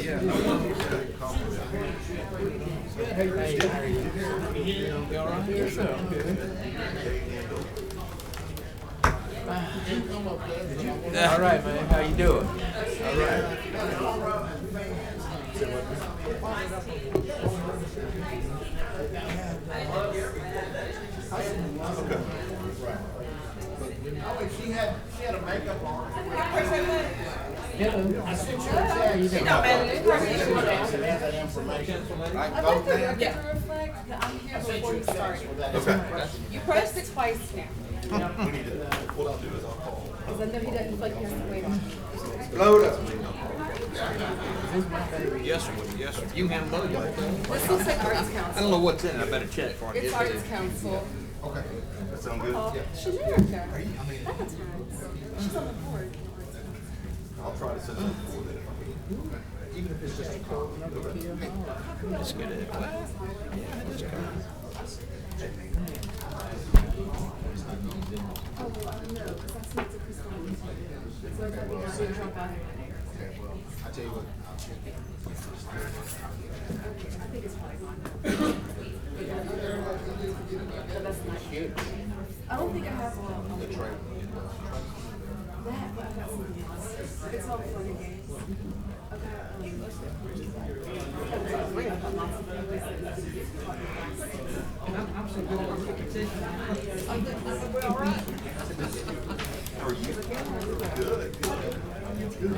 Yeah. Hey, how are you? You all right? Yes, sir. I'm good. All right, man. How you doing? All right. Oh, she had a makeup on. Hello. I sent you a text. It don't matter. It's perfect. That information. I'd like to reflect that I'm here before you start. Okay. You pressed it twice now. What I'll do is I'll call. Because I know he doesn't feel like he has to wait on. Load up. Yes, sir. Yes, sir. You can handle it. This looks like Arts I don't Council. know what's in it. I better check before I It's get Arts there. Council. Okay. That sound good? Shamerica. Valentine's. She's on the board. I'll try to send something for that if I can. Even if it's just a call. Let's get it. Well, yeah, just come. Oh, well, no, because I see it's a Chris Collins. So I thought we were going to drop out. Okay, well, I tell you what, I'll check it. I think it's fine. But that's not huge. I don't think I have one. The trailer. That, but I got something else. It's all fun and games. I got lots of things. I'm so good at competition. How are you? Good. Good.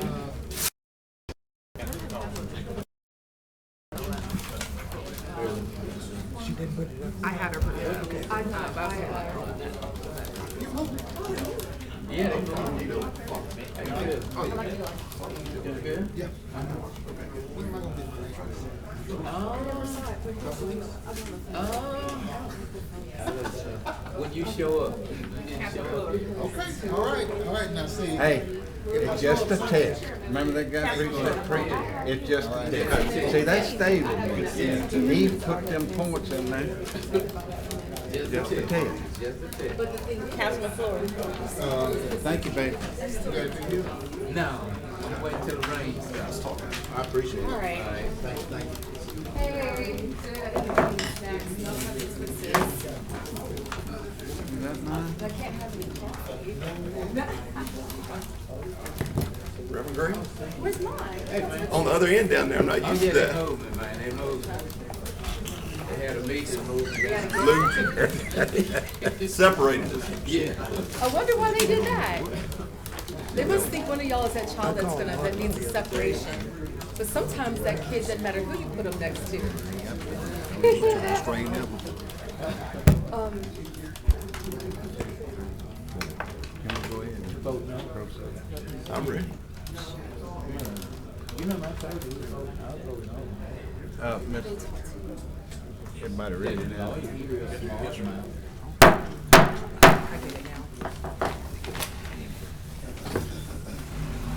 I had her put it up. Okay. I know. Yeah, they go. How you doing? Doing good? Yeah. I know. Okay. When am I gonna When you show up. You didn't show up. Okay, all right, now see. Hey, it's just a test. Remember that guy preaching that preacher? It's just a test. See, they stayed with me. He put them points in there. Just a test. Councilman Flores. Thank you, baby. No. I'm waiting till the rain stops. I appreciate it. All right. Thank you. Hey, good. I didn't have any snacks. No, nothing Switzerland. Is that mine? I can't have any coffee. Reverend Green? Where's mine? On the other end down there, I'm not Oh, used yeah, to they that. moved me, man. They moved me. They had a meeting moved me. Separated us. Yeah. I wonder why they did that. They must think one of y'all is that child that means a separation. But sometimes that kid doesn't matter who you put them next to. Straighten up. Can we go ahead and vote now? I'm ready. You know my favorite. I was voting on. Miss, everybody ready now?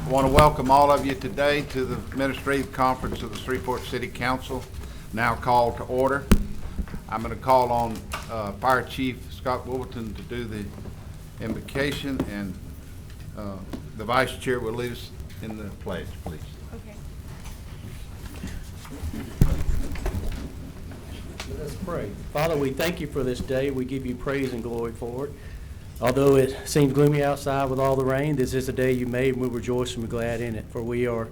I want to welcome all of you today to the administrative conference of the Shreveport City Council, now called to order. I'm going to call on Fire Chief Scott Wolverton to do the invocation, and the Vice Chair will lead us in the pledge, please. Okay. Let's pray. Father, we thank you for this day. We give you praise and glory for it. Although it seems gloomy outside with all the rain, this is a day you made, and we rejoice and we're glad in it. For we have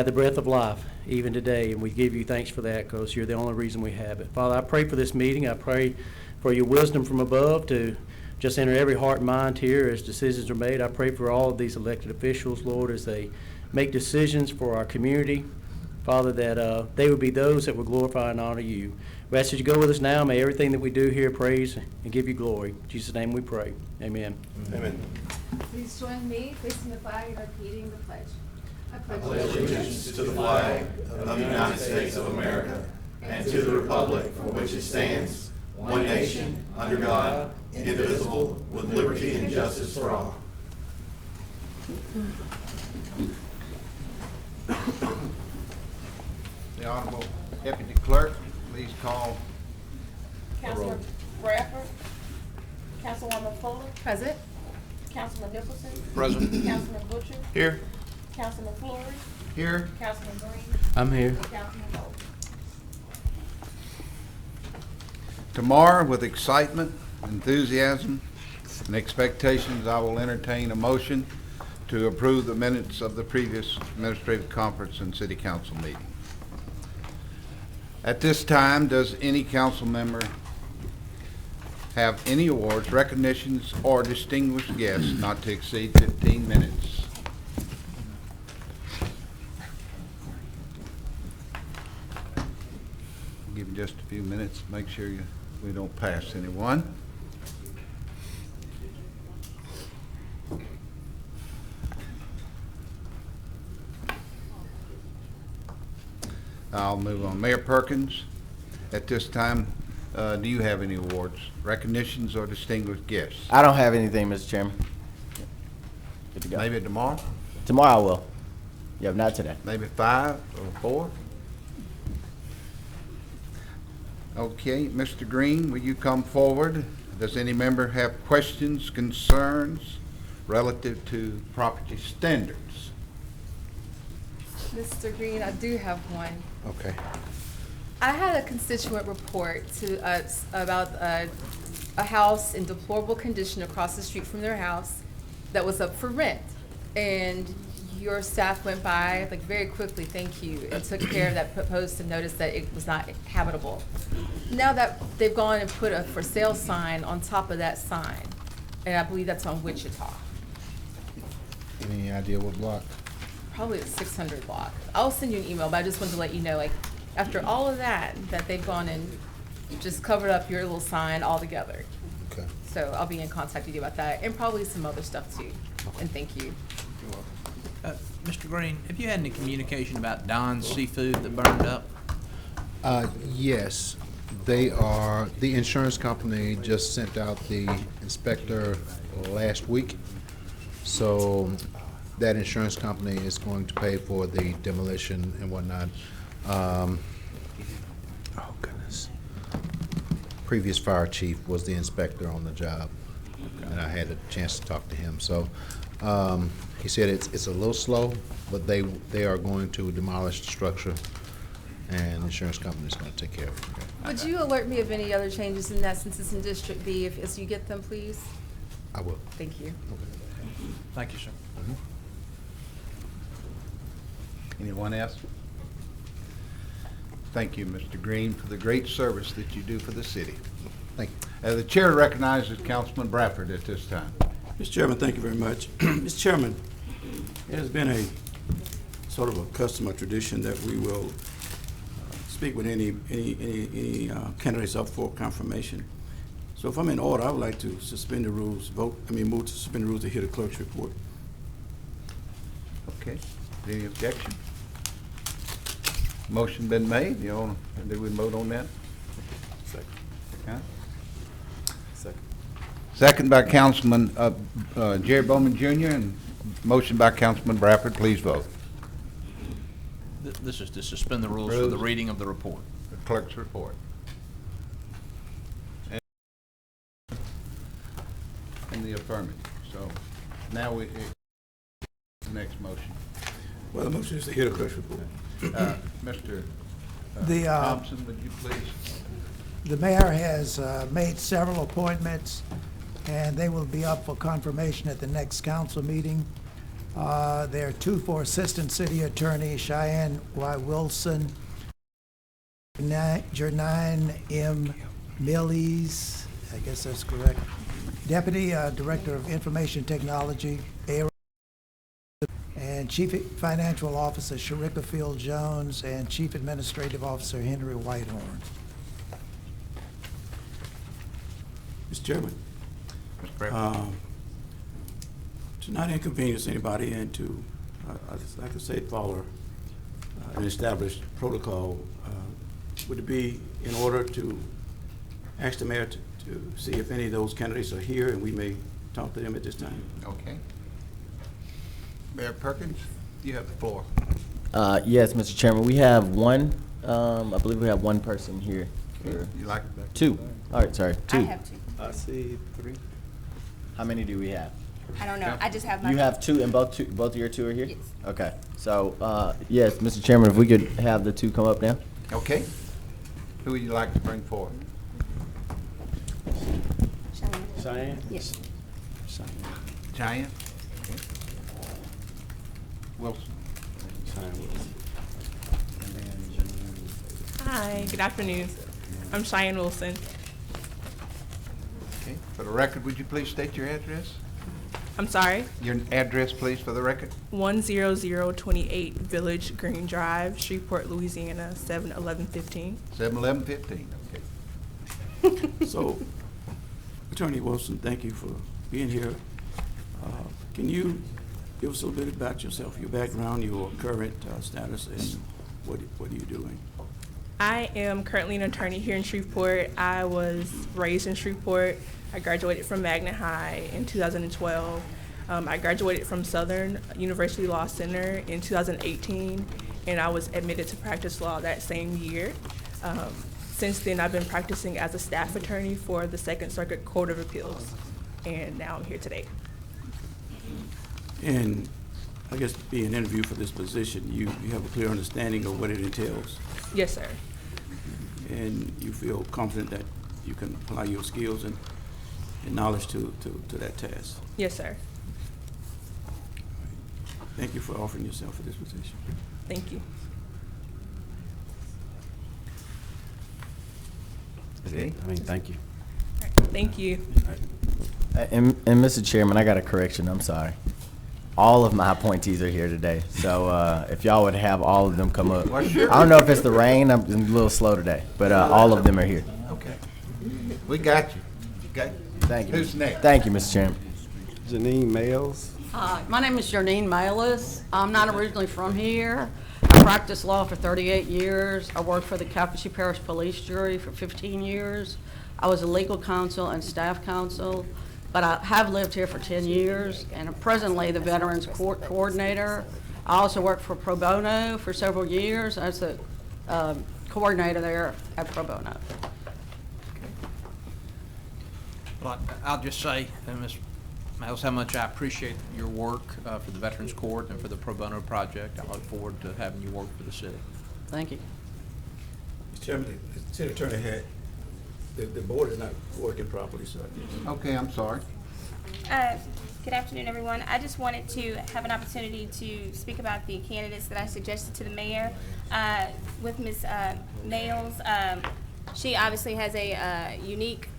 the breath of life even today, and we give you thanks for that because you're the only reason we have it. Father, I pray for this meeting. I pray for your wisdom from above to just enter every heart and mind here as decisions are made. I pray for all of these elected officials, Lord, as they make decisions for our community. Father, that they would be those that would glorify and honor you. We ask that you go with us now. May everything that we do here praise and give you glory. In Jesus' name we pray. Amen. Amen. Please join me facing the flag and repeating the pledge. I pledge Allegiance to the flag of the United States of America and to the republic for which it stands, one nation, under God, indivisible, with liberty and justice for all. The Honorable Deputy Clerk, please call the roll. Councilman Bradford. Councilwoman Fuller. Present. Councilman Nicholson. Present. Councilman Butcher. Here. Councilman Flores. Here. Councilman Green, I'm here. Councilman Bowles. Tomorrow, with excitement, enthusiasm, and expectations, I will entertain a motion to approve the minutes of the previous administrative conference and city council meeting. At this time, does any council member have any awards, recognitions, or distinguished guests not to exceed 15 minutes? Give you just a few minutes, make sure we don't pass anyone. I'll move on. Mayor Perkins, at this time, do you have any awards, recognitions, or distinguished guests? I don't have anything, Mr. Chairman. Good to go. Maybe tomorrow, Tomorrow I will. Yeah, but not today. maybe 5 or 4? Okay, Mr. Green, will you come forward? Does any member have questions, concerns relative to property standards? Mr. Green, I do have one. Okay. I had a constituent report to us about a house in deplorable condition across the street from their house that was up for rent. And your staff went by, like, very quickly, thank you, and took care of that, proposed to notice that it was not habitable. Now that they've gone and put a for sale sign on top of that sign, and I believe that's on Wichita, Any idea what block? probably the 600 block. I'll send you an email, but I just wanted to let you know, like, after all of that they've gone and just covered up your little sign altogether. Okay. So I'll be in contact with you about that, and probably some other stuff too. And thank you. Mr. Green, have you had any communication about Don's Seafood that burned up? Yes, they are, the insurance company just sent out the inspector last week. So that insurance company is going to pay for the demolition and whatnot. Oh goodness. Previous fire chief was the inspector on the job, and I had a chance to talk to him. So he said it's a little slow, but they are going to demolish the structure, and the insurance company is going to take care of it. Would you alert me of any other changes in that since it's in District B, as you get them, please? I will. Thank you. Thank you, sir. Anyone else? Thank you, Mr. Green, for the great service that you do for the city. Thank you. The chair recognizes Councilman Bradford at this time. Mr. Chairman, thank you very much. Mr. Chairman, it has been a sort of a custom or tradition that we will speak with any candidates up for confirmation. So if I'm in order, I would like to suspend the rules, move to suspend the rules to hear the clerk's report. Okay, any objection? Motion been made, do we vote on that? Second. Huh? Second. Second by Councilman Jerry Bowman Jr. and motion by Councilman Bradford. Please vote. This is to suspend the rules for the reading of the report. The clerk's report. In the affirmative. So now the next motion. Well, the motion is to hear the clerk's report. Mr. Thompson, would you please? The mayor has made several appointments, and they will be up for confirmation at the next council meeting. There are 2 for Assistant City Attorney, Cheyenne Y. Wilson, Jernine M. Millies, I guess that's correct, Deputy Director of Information Technology, and Chief Financial Officer Sharika Field Jones, and Chief Administrative Officer Henry Whitehorn. Mr. Chairman, Mr. Bradford. to not inconvenience anybody and to, I just like to say, follow an established protocol, would it be in order to ask the mayor to see if any of those candidates are here and we may talk to them at this time? Okay. Mayor Perkins, you have the floor. Yes, Mr. Chairman, we have one, I believe we have one person here. You like it? 2. All right, sorry, 2. I have 2. I see 3. How many do we have? I don't know. I just have my. You have two, and both of your two are here? Yes. Okay, so, yes, Mr. Chairman, if we could have the two come up now? Okay. Who would you like to bring forward? Cheyenne? Yes. Cheyenne? Wilson? Hi, good afternoon. I'm Cheyenne Wilson. Okay. For the record, would you please state your address? I'm sorry, Your address, please, for the record? 10028 Village Green Drive, Shreveport, Louisiana, 71115. 7-11-15, okay. So, Attorney Wilson, thank you for being here. Can you give us a little bit about yourself, your background, your current status, and what are you doing? I am currently an attorney here in Shreveport. I was raised in Shreveport. I graduated from Magna High in 2012. I graduated from Southern University Law Center in 2018, and I was admitted to practice law that same year. Since then, I've been practicing as a staff attorney for the Second Circuit Court of Appeals, and now I'm here today. And I guess being interviewed for this position, you have a clear understanding of what it entails, Yes, sir. and you feel confident that you can apply your skills and knowledge to that task. Yes, sir. Thank you for offering yourself for this position. Thank you. Thank you. Thank you. And Mr. Chairman, I got a correction, I'm sorry. All of my appointees are here today, so if y'all would have all of them come up. I don't know if it's the rain, I'm a little slow today, but all of them are here. Okay. We got you. Okay. Thank you. Who's next? Thank you, Mr. Chairman. Janine Males. My name is Janine Malis. I'm not originally from here. I practiced law for 38 years. I worked for the Calcasieu Parish Police Jury for 15 years. I was a legal counsel and staff counsel, but I have lived here for 10 years, and I'm presently the Veterans Court Coordinator. I also worked for Pro Bono for several years as the coordinator there at Pro Bono. Well, I'll just say, Ms. Miles, how much I appreciate your work for the Veterans Court and for the Pro Bono project. I look forward to having you work for the city. Thank you. Mr. Chairman, the city attorney had, the board is not working properly, so. Okay, I'm sorry. Good afternoon, everyone. I just wanted to have an opportunity to speak about the candidates that I suggested to the mayor. With Ms. Nails, she obviously has a unique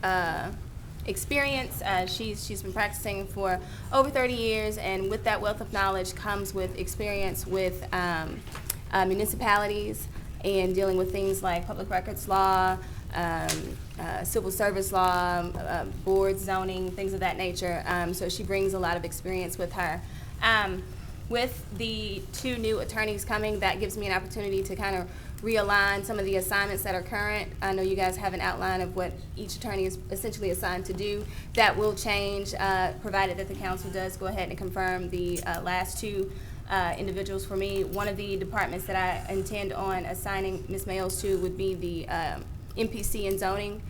experience. She's been practicing for over 30 years, and with that wealth of knowledge comes with experience with municipalities and dealing with things like public records law, civil service law, board zoning, things of that nature. So she brings a lot of experience with her. With the two new attorneys coming, that gives me an opportunity to kind of realign some of the assignments that are current. I know you guys have an outline of what each attorney is essentially assigned to do. That will change, provided that the council does go ahead and confirm the last two individuals for me. One of the departments that I intend on assigning Ms. Mayles to would be the MPC and zoning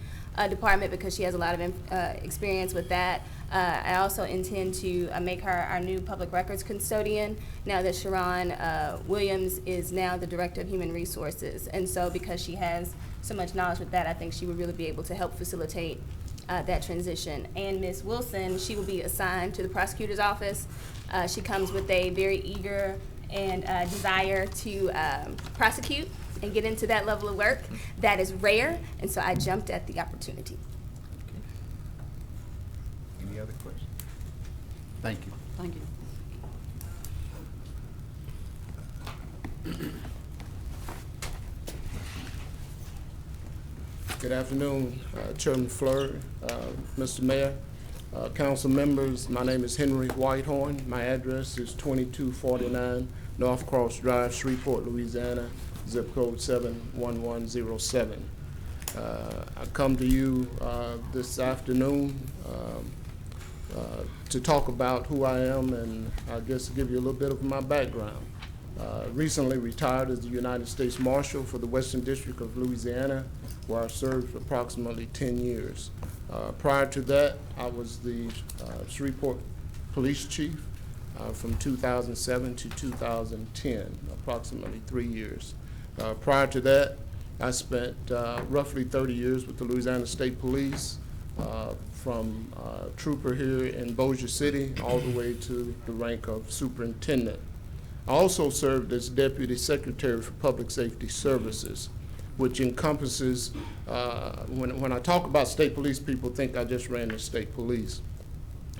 department, because she has a lot of experience with that. I also intend to make her our new public records custodian, now that Sharon Williams is now the Director of Human Resources. And so because she has so much knowledge with that, I think she would really be able to help facilitate that transition. And Ms. Wilson, she will be assigned to the prosecutor's office. She comes with a very eager and desire to prosecute and get into that level of work. That is rare, and so I jumped at the opportunity. Any other questions? Thank you. Thank you. Good afternoon, Chairman Fleury, Mr. Mayor, council members. My name is Henry Whitehorn. My address is 2249 North Cross Drive, Shreveport, Louisiana, zip code 71107. I come to you this afternoon to talk about who I am and I guess give you a little bit of my background. Recently retired as the United States Marshal for the Western District of Louisiana, where I served for approximately 10 years. Prior to that, I was the Shreveport police chief from 2007 to 2010, approximately 3 years. Prior to that, I spent roughly 30 years with the Louisiana State Police, from trooper here in Bossier City all the way to the rank of superintendent. I also served as Deputy Secretary for Public Safety Services, which encompasses, when I talk about state police, people think I just ran the state police.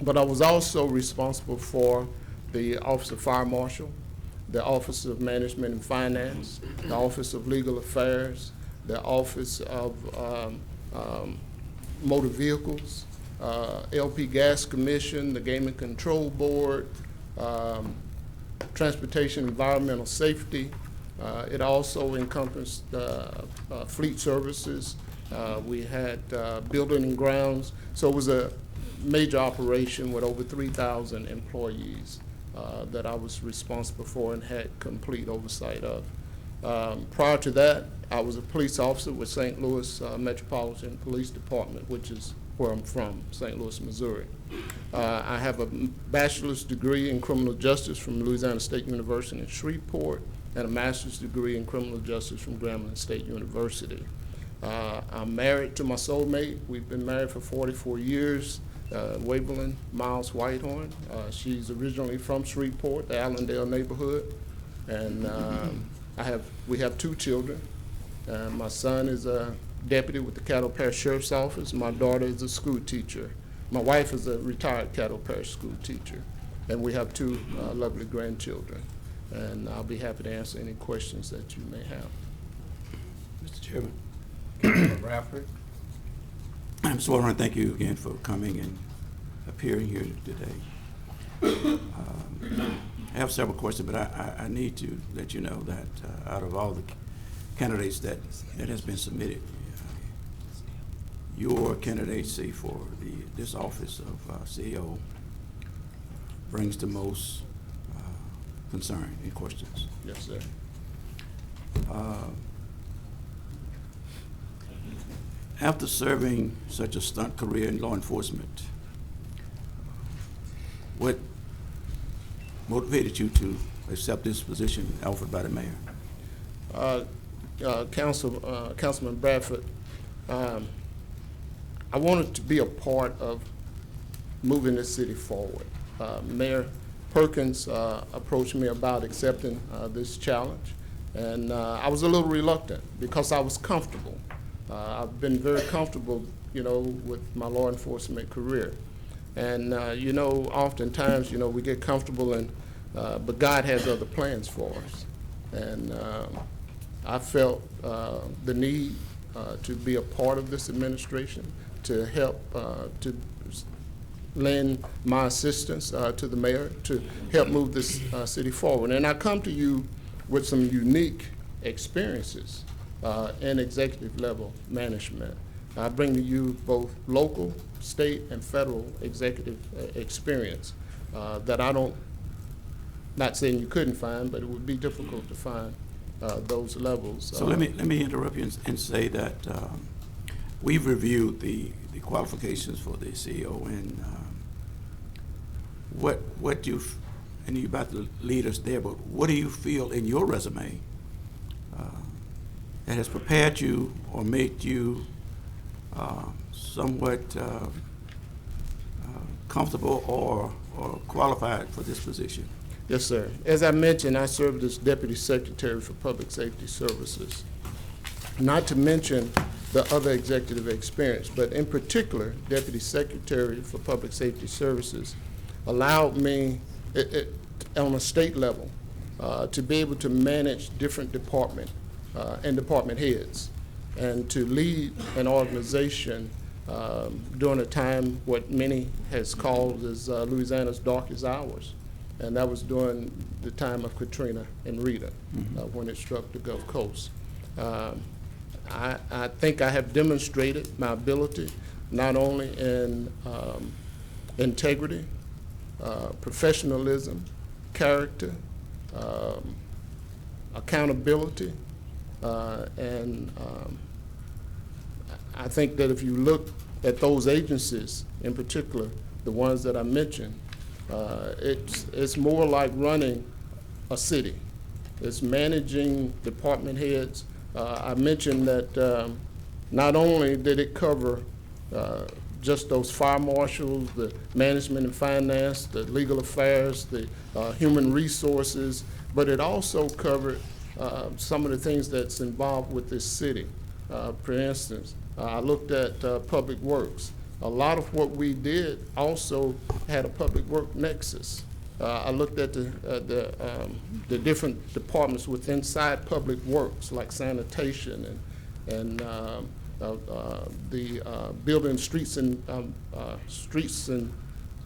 But I was also responsible for the Office of Fire Marshal, the Office of Management and Finance, the Office of Legal Affairs, the Office of Motor Vehicles, LP Gas Commission, the Gaming Control Board, Transportation Environmental Safety. It also encompassed fleet services. We had building and grounds. So it was a major operation with over 3,000 employees that I was responsible for and had complete oversight of. Prior to that, I was a police officer with St. Louis Metropolitan Police Department, which is where I'm from, St. Louis, Missouri. I have a bachelor's degree in criminal justice from Louisiana State University in Shreveport and a master's degree in criminal justice from Grambling State University. I'm married to my soulmate. We've been married for 44 years, Waverlyn Miles Whitehorn. She's originally from Shreveport, the Allendale neighborhood, and we have 2 children. My son is a deputy with the Caddo Parish Sheriff's Office. My daughter is a school teacher. My wife is a retired Caddo Parish school teacher. And we have 2 lovely grandchildren. And I'll be happy to answer any questions that you may have. Mr. Chairman. Bradford? Mr. Warren, thank you again for coming and appearing here today. I have several questions, but I need to let you know that out of all the candidates that has been submitted, your candidacy for this office of CEO brings the most concern and questions. Yes, sir. After serving such a stunt career in law enforcement, what motivated you to accept this position offered by the mayor? Councilman Bradford, I wanted to be a part of moving this city forward. Mayor Perkins approached me about accepting this challenge, and I was a little reluctant because I was comfortable. I've been very comfortable, with my law enforcement career. And, oftentimes, we get comfortable, but God has other plans for us. And I felt the need to be a part of this administration, to help, to lend my assistance to the mayor to help move this city forward. And I come to you with some unique experiences in executive level management. I bring to you both local, state, and federal executive experience that I don't, not saying you couldn't find, but it would be difficult to find those levels. So let me interrupt you and say that we've reviewed the qualifications for the CEO, and what you, and you're about to lead us there, but what do you feel in your resume that has prepared you or made you somewhat comfortable or qualified for this position? Yes, sir. As I mentioned, I served as Deputy Secretary for Public Safety Services. Not to mention the other executive experience, but in particular, Deputy Secretary for Public Safety Services allowed me, on a state level, to be able to manage different departments and department heads, and to lead an organization during a time what many has called as Louisiana's darkest hours. And that was during the time of Katrina and Rita, when it struck the Gulf Coast. I think I have demonstrated my ability not only in integrity, professionalism, character, accountability, and I think that if you look at those agencies, in particular, the ones that I mentioned, It's more like running a city. It's managing department heads. I mentioned that not only did it cover just those fire marshals, the management and finance, the legal affairs, the human resources, but it also covered some of the things that's involved with this city. For instance, I looked at public works. A lot of what we did also had a public work nexus. I looked at the different departments within inside public works, like sanitation and the building streets and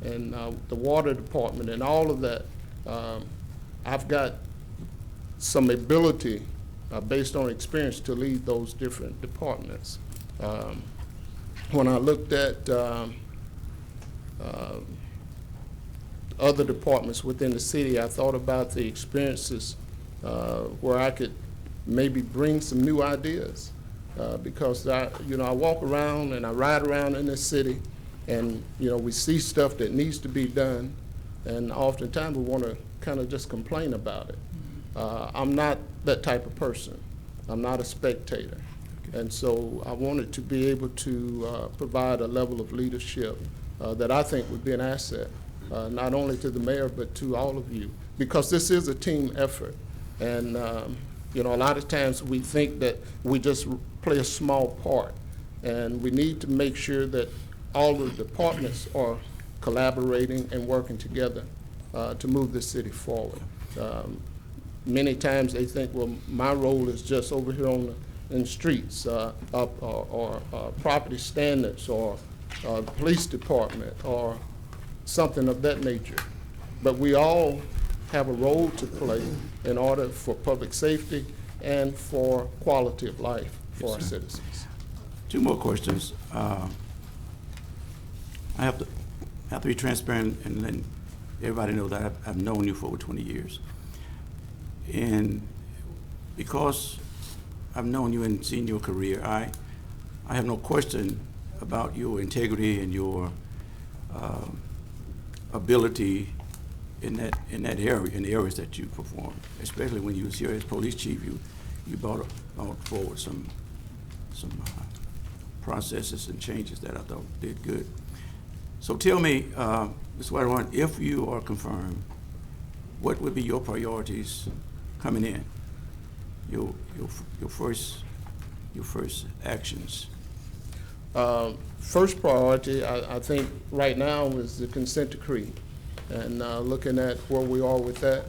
the water department and all of that. I've got some ability based on experience to lead those different departments. When I looked at other departments within the city, I thought about the experiences where I could maybe bring some new ideas. Because I walk around and I ride around in this city, and we see stuff that needs to be done, and oftentimes we want to kind of just complain about it. I'm not that type of person. I'm not a spectator. And so I wanted to be able to provide a level of leadership that I think would be an asset, not only to the mayor, but to all of you, because this is a team effort. And a lot of times we think that we just play a small part, and we need to make sure that all the departments are collaborating and working together to move this city forward. Many times they think, well, my role is just over here in the streets, or property standards, or the police department, or something of that nature. But we all have a role to play in order for public safety and for quality of life for our citizens. Two more questions. I have to be transparent and let everybody know that I've known you for over 20 years. And because I've known you and seen your career, I have no question about your integrity and your ability in that area, in the areas that you perform. Especially when you was here as police chief, you brought forward some processes and changes that I thought did good. So tell me, Mr. Whitehorn, if you are confirmed, what would be your priorities coming in? Your first actions. First priority, I think right now is the consent decree, and looking at where we are with that,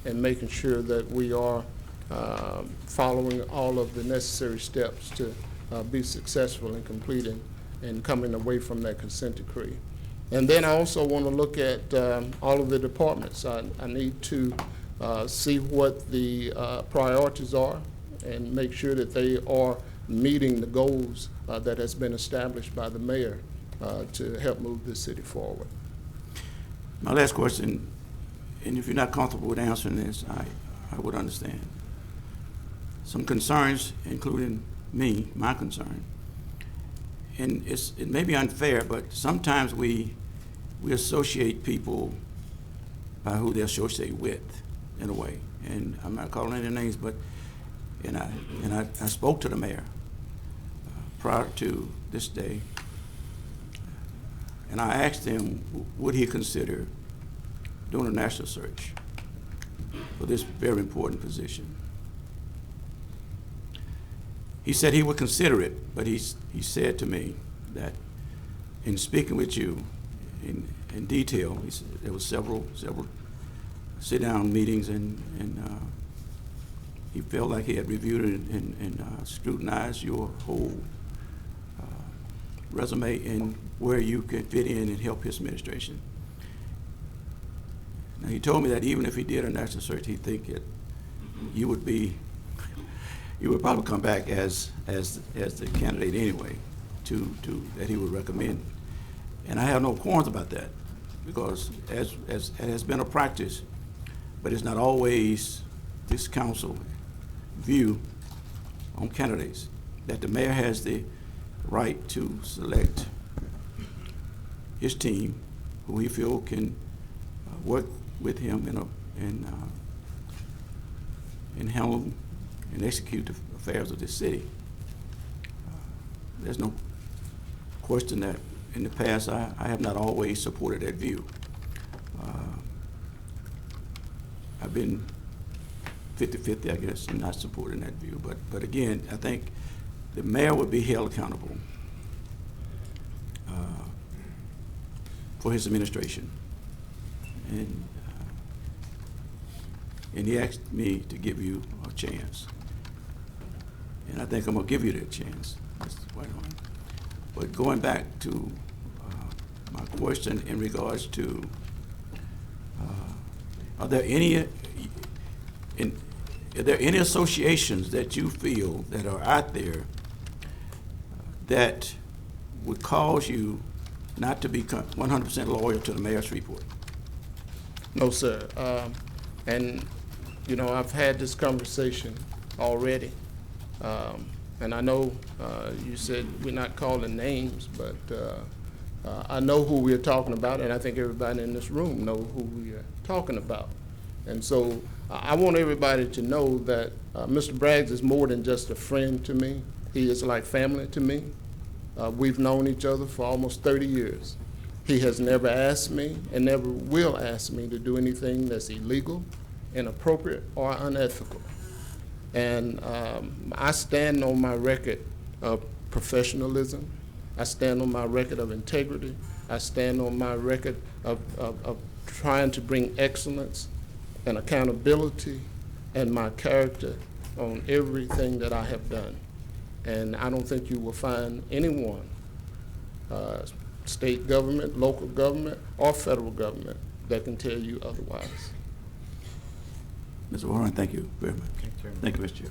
and making sure that we are following all of the necessary steps to be successful in completing and coming away from that consent decree. And then I also want to look at all of the departments. I need to see what the priorities are and make sure that they are meeting the goals that has been established by the mayor to help move this city forward. My last question, and if you're not comfortable with answering this, I would understand. Some concerns, including me, my concern, and it may be unfair, but sometimes we associate people by who they associate with, in a way. And I'm not calling any names, but I spoke to the mayor prior to this day, and I asked him, would he consider doing a national search for this very important position? He said he would consider it, but he said to me that in speaking with you in detail, he said there was several sit-down meetings, and he felt like he had reviewed it and scrutinized your whole resume and where you could fit in and help his administration. Now, he told me that even if he did a national search, he'd think that you would probably come back as the candidate anyway, that he would recommend. And I have no qualms about that, because as it has been a practice, but it's not always this council view on candidates, that the mayor has the right to select his team who he feel can work with him and handle and execute the affairs of this city. There's no question that in the past I have not always supported that view. I've been 50-50, I guess, in not supporting that view. But again, I think the mayor would be held accountable for his administration. And he asked me to give you a chance. And I think I'm gonna give you that chance, Mr. Whitehorn. But going back to my question in regards to, are there any associations that you feel that are out there that would cause you not to be 100% loyal to the mayor of Shreveport? No, sir. And, you know, I've had this conversation already. And I know you said we're not calling names, but I know who we're talking about, and I think everybody in this room knows who we are talking about. And so I want everybody to know that Mr. Braggs is more than just a friend to me. He is like family to me. We've known each other for almost 30 years. He has never asked me and never will ask me to do anything that's illegal, inappropriate, or unethical. And I stand on my record of professionalism. I stand on my record of integrity. I stand on my record of trying to bring excellence and accountability and my character on everything that I have done. And I don't think you will find anyone, state government, local government, or federal government, that can tell you otherwise. Mr. Warren, thank you very much. Thank you, Mr.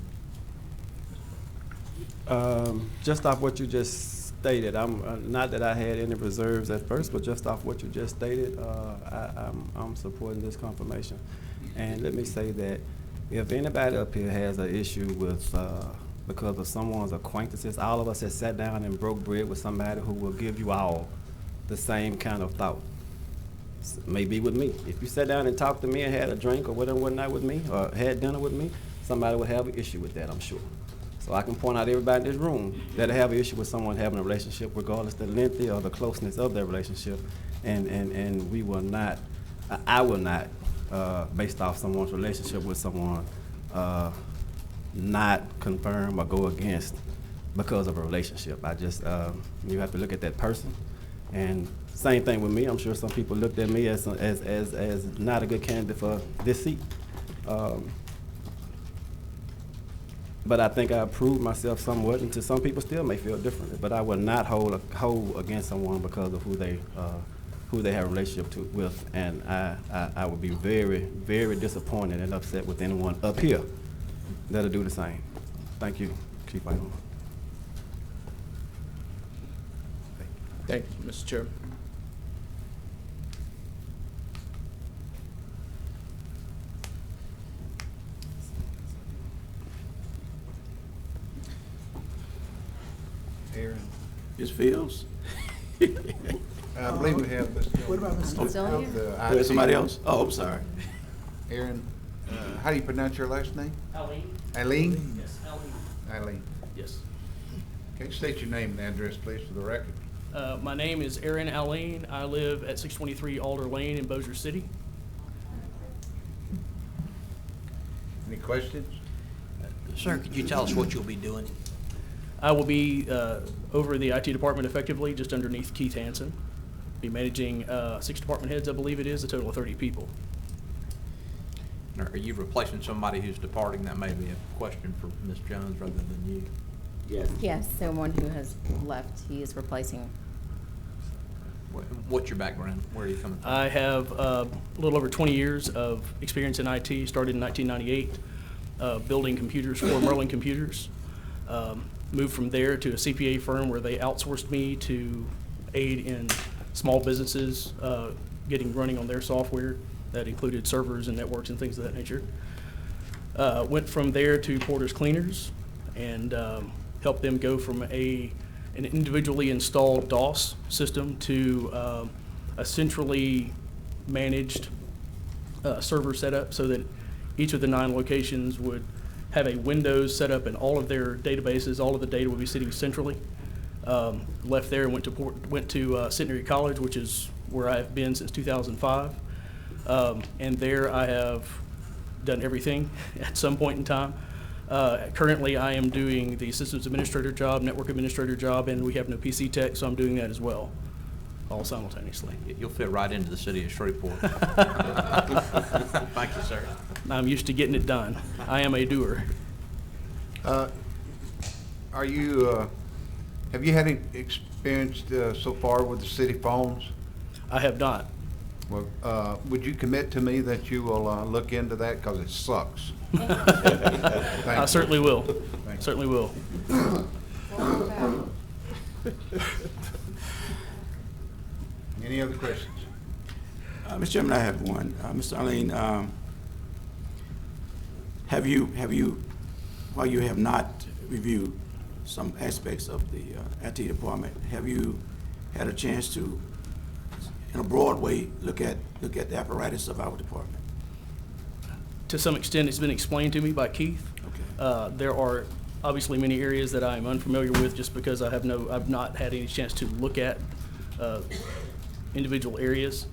Chair. Just off what you just stated, I'm not that I had any reserves at first, but just off what you just stated, I'm supporting this confirmation. And let me say that if anybody up here has an issue with because of someone's acquaintances, all of us have sat down and broke bread with somebody who will give you all the same kind of thought. Maybe with me. If you sat down and talked to me and had a drink or whatnot with me, or had dinner with me, somebody would have an issue with that, I'm sure. So I can point out everybody in this room that have an issue with someone having a relationship, regardless the length or the closeness of their relationship, and we will not, I will not, based off someone's relationship with someone, not confirm or go against because of a relationship. I just, you have to look at that person. And same thing with me. I'm sure some people looked at me as not a good candidate for this seat. But I think I proved myself somewhat, and to some people still may feel differently. But I will not hold against someone because of who they have a relationship with. And I would be very, very disappointed and upset with anyone up here that'll do the same. Thank you, Chief Whitehorn. Thank you, Mr. Chairman. Aaron. Ms. Fields? I believe we have Mr. What about Mr. Still here? There's somebody else? Oh, I'm sorry. Aaron, how do you pronounce your last name? Eileen. Eileen? Yes, Eileen. Eileen. Yes. Okay, state your name and address, please, for the record. My name is Aaron Eileen. I live at 623 Alder Lane in Bossier City. Any questions? Sir, could you tell us what you'll be doing? I will be over the IT department effectively, just underneath Keith Hansen. Be managing 6 department heads, I believe it is, a total of 30 people. Are you replacing somebody who's departing? That may be a question for Ms. Jones rather than you. Yes, someone who has left, he is replacing. What's your background? Where are you coming from? I have a little over 20 years of experience in IT, started in 1998, building computers for Merlin Computers. Moved from there to a CPA firm where they outsourced me to aid in small businesses getting running on their software. That included servers and networks and things of that nature. Went from there to Porter's Cleaners and helped them go from an individually installed DOS system to a centrally managed servers set up so that each of the 9 locations would have a Windows set up, and all of their databases, all of the data would be sitting centrally. Left there and went to Centenary College, which is where I've been since 2005. And there I have done everything at some point in time. Currently, I am doing the systems administrator job, network administrator job, and we have no PC tech, so I'm doing that as well, all simultaneously. You'll fit right into the city of Shreveport. Thank you, sir. I'm used to getting it done. I am a doer. Are you, have you had any experience so far with the city phones? I have not. Well, would you commit to me that you will look into that, because it sucks? I certainly will. Certainly will. Any other questions? Mr. Chairman, I have one. Mr. Arlene, have you, while you have not reviewed some aspects of the IT department, have you had a chance to, in a broad way, look at the apparatus of our department? To some extent, it's been explained to me by Keith. Okay. There are obviously many areas that I'm unfamiliar with just because I've not had any chance to look at individual areas.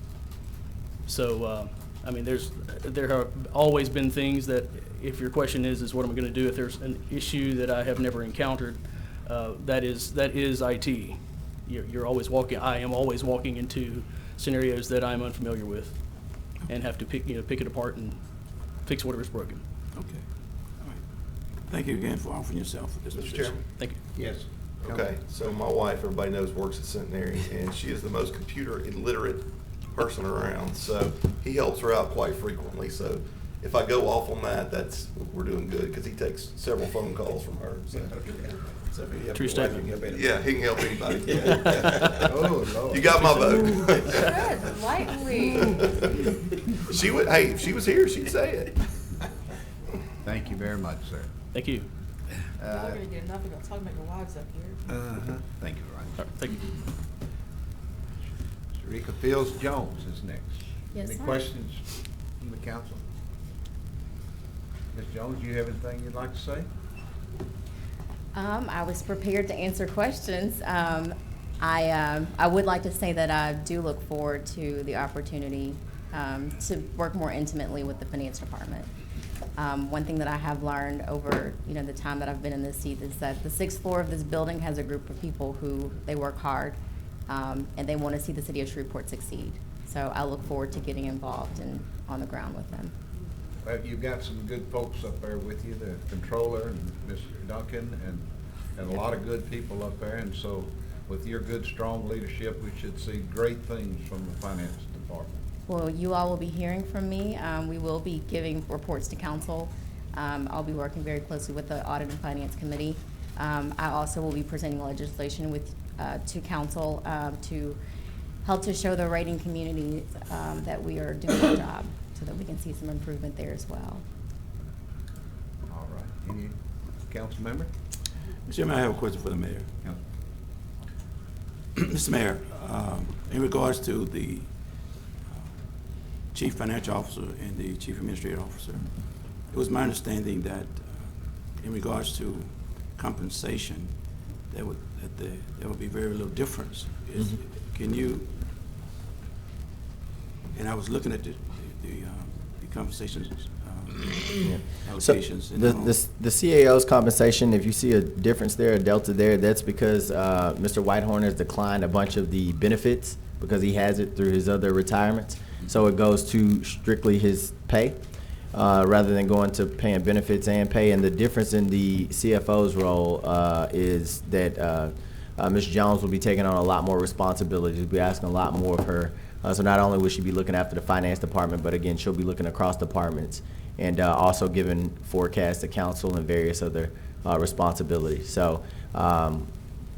So, I mean, there have always been things that, if your question is what am I going to do if there's an issue that I have never encountered, that is IT. You're always walking. I am always walking into scenarios that I'm unfamiliar with, and have to pick it apart and fix whatever's broken. Okay. All right. Thank you again for offering yourself for this Mr. position. Chairman? Thank you. Yes. Okay, so my wife, everybody knows, works at Centenary, and she is the most computer illiterate person around, so he helps her out quite frequently. So if I go off on that, we're doing good, because he takes several phone calls from her. So if he True statement. Yeah, he can help anybody. Oh, Lord. You got my vote. Tread lightly. She would, hey, if she was here, she'd say it. Thank you very much, sir. Thank you. Y'all are gonna get enough about talking about your wives up here. Thank you, Ryan. All right, thank you. Sharika Fields Jones is next. Yes, Any sir. questions from the council? Ms. Jones, do you have anything you'd like to say? I was prepared to answer questions. I would like to say that I do look forward to the opportunity to work more intimately with the finance department. One thing that I have learned over the time that I've been in this seat is that the 6th floor of this building has a group of people who they work hard and they want to see the city of Shreveport succeed. So I look forward to getting involved and on the ground with them. Well, you've got some good folks up there with you, the controller and Mr. Duncan, and a lot of good people up there. And so with your good, strong leadership, we should see great things from the finance department. Well, you all will be hearing from me. We will be giving reports to council. I'll be working very closely with the Audit and Finance Committee. I also will be presenting legislation to council to help to show the rating community that we are doing our job, so that we can see some improvement there as well. All right. Any council member? Mr. Chairman, I have a question for the mayor. Mr. Mayor, in regards to the chief financial officer and the chief administrative officer, it was my understanding that in regards to compensation, there would be very little difference. Can you? And I was looking at the compensations allocations. So the CAO's compensation, if you see a difference there, a delta there, that's because Mr. Whitehorn has declined a bunch of the benefits because he has it through his other retirements. So it goes to strictly his pay rather than going to paying benefits and pay. And the difference in the CFO's role is that Ms. Jones will be taking on a lot more responsibilities. We'll be asking a lot more of her. So not only will she be looking after the finance department, but again, she'll be looking across departments and also giving forecasts to council and various other responsibilities. So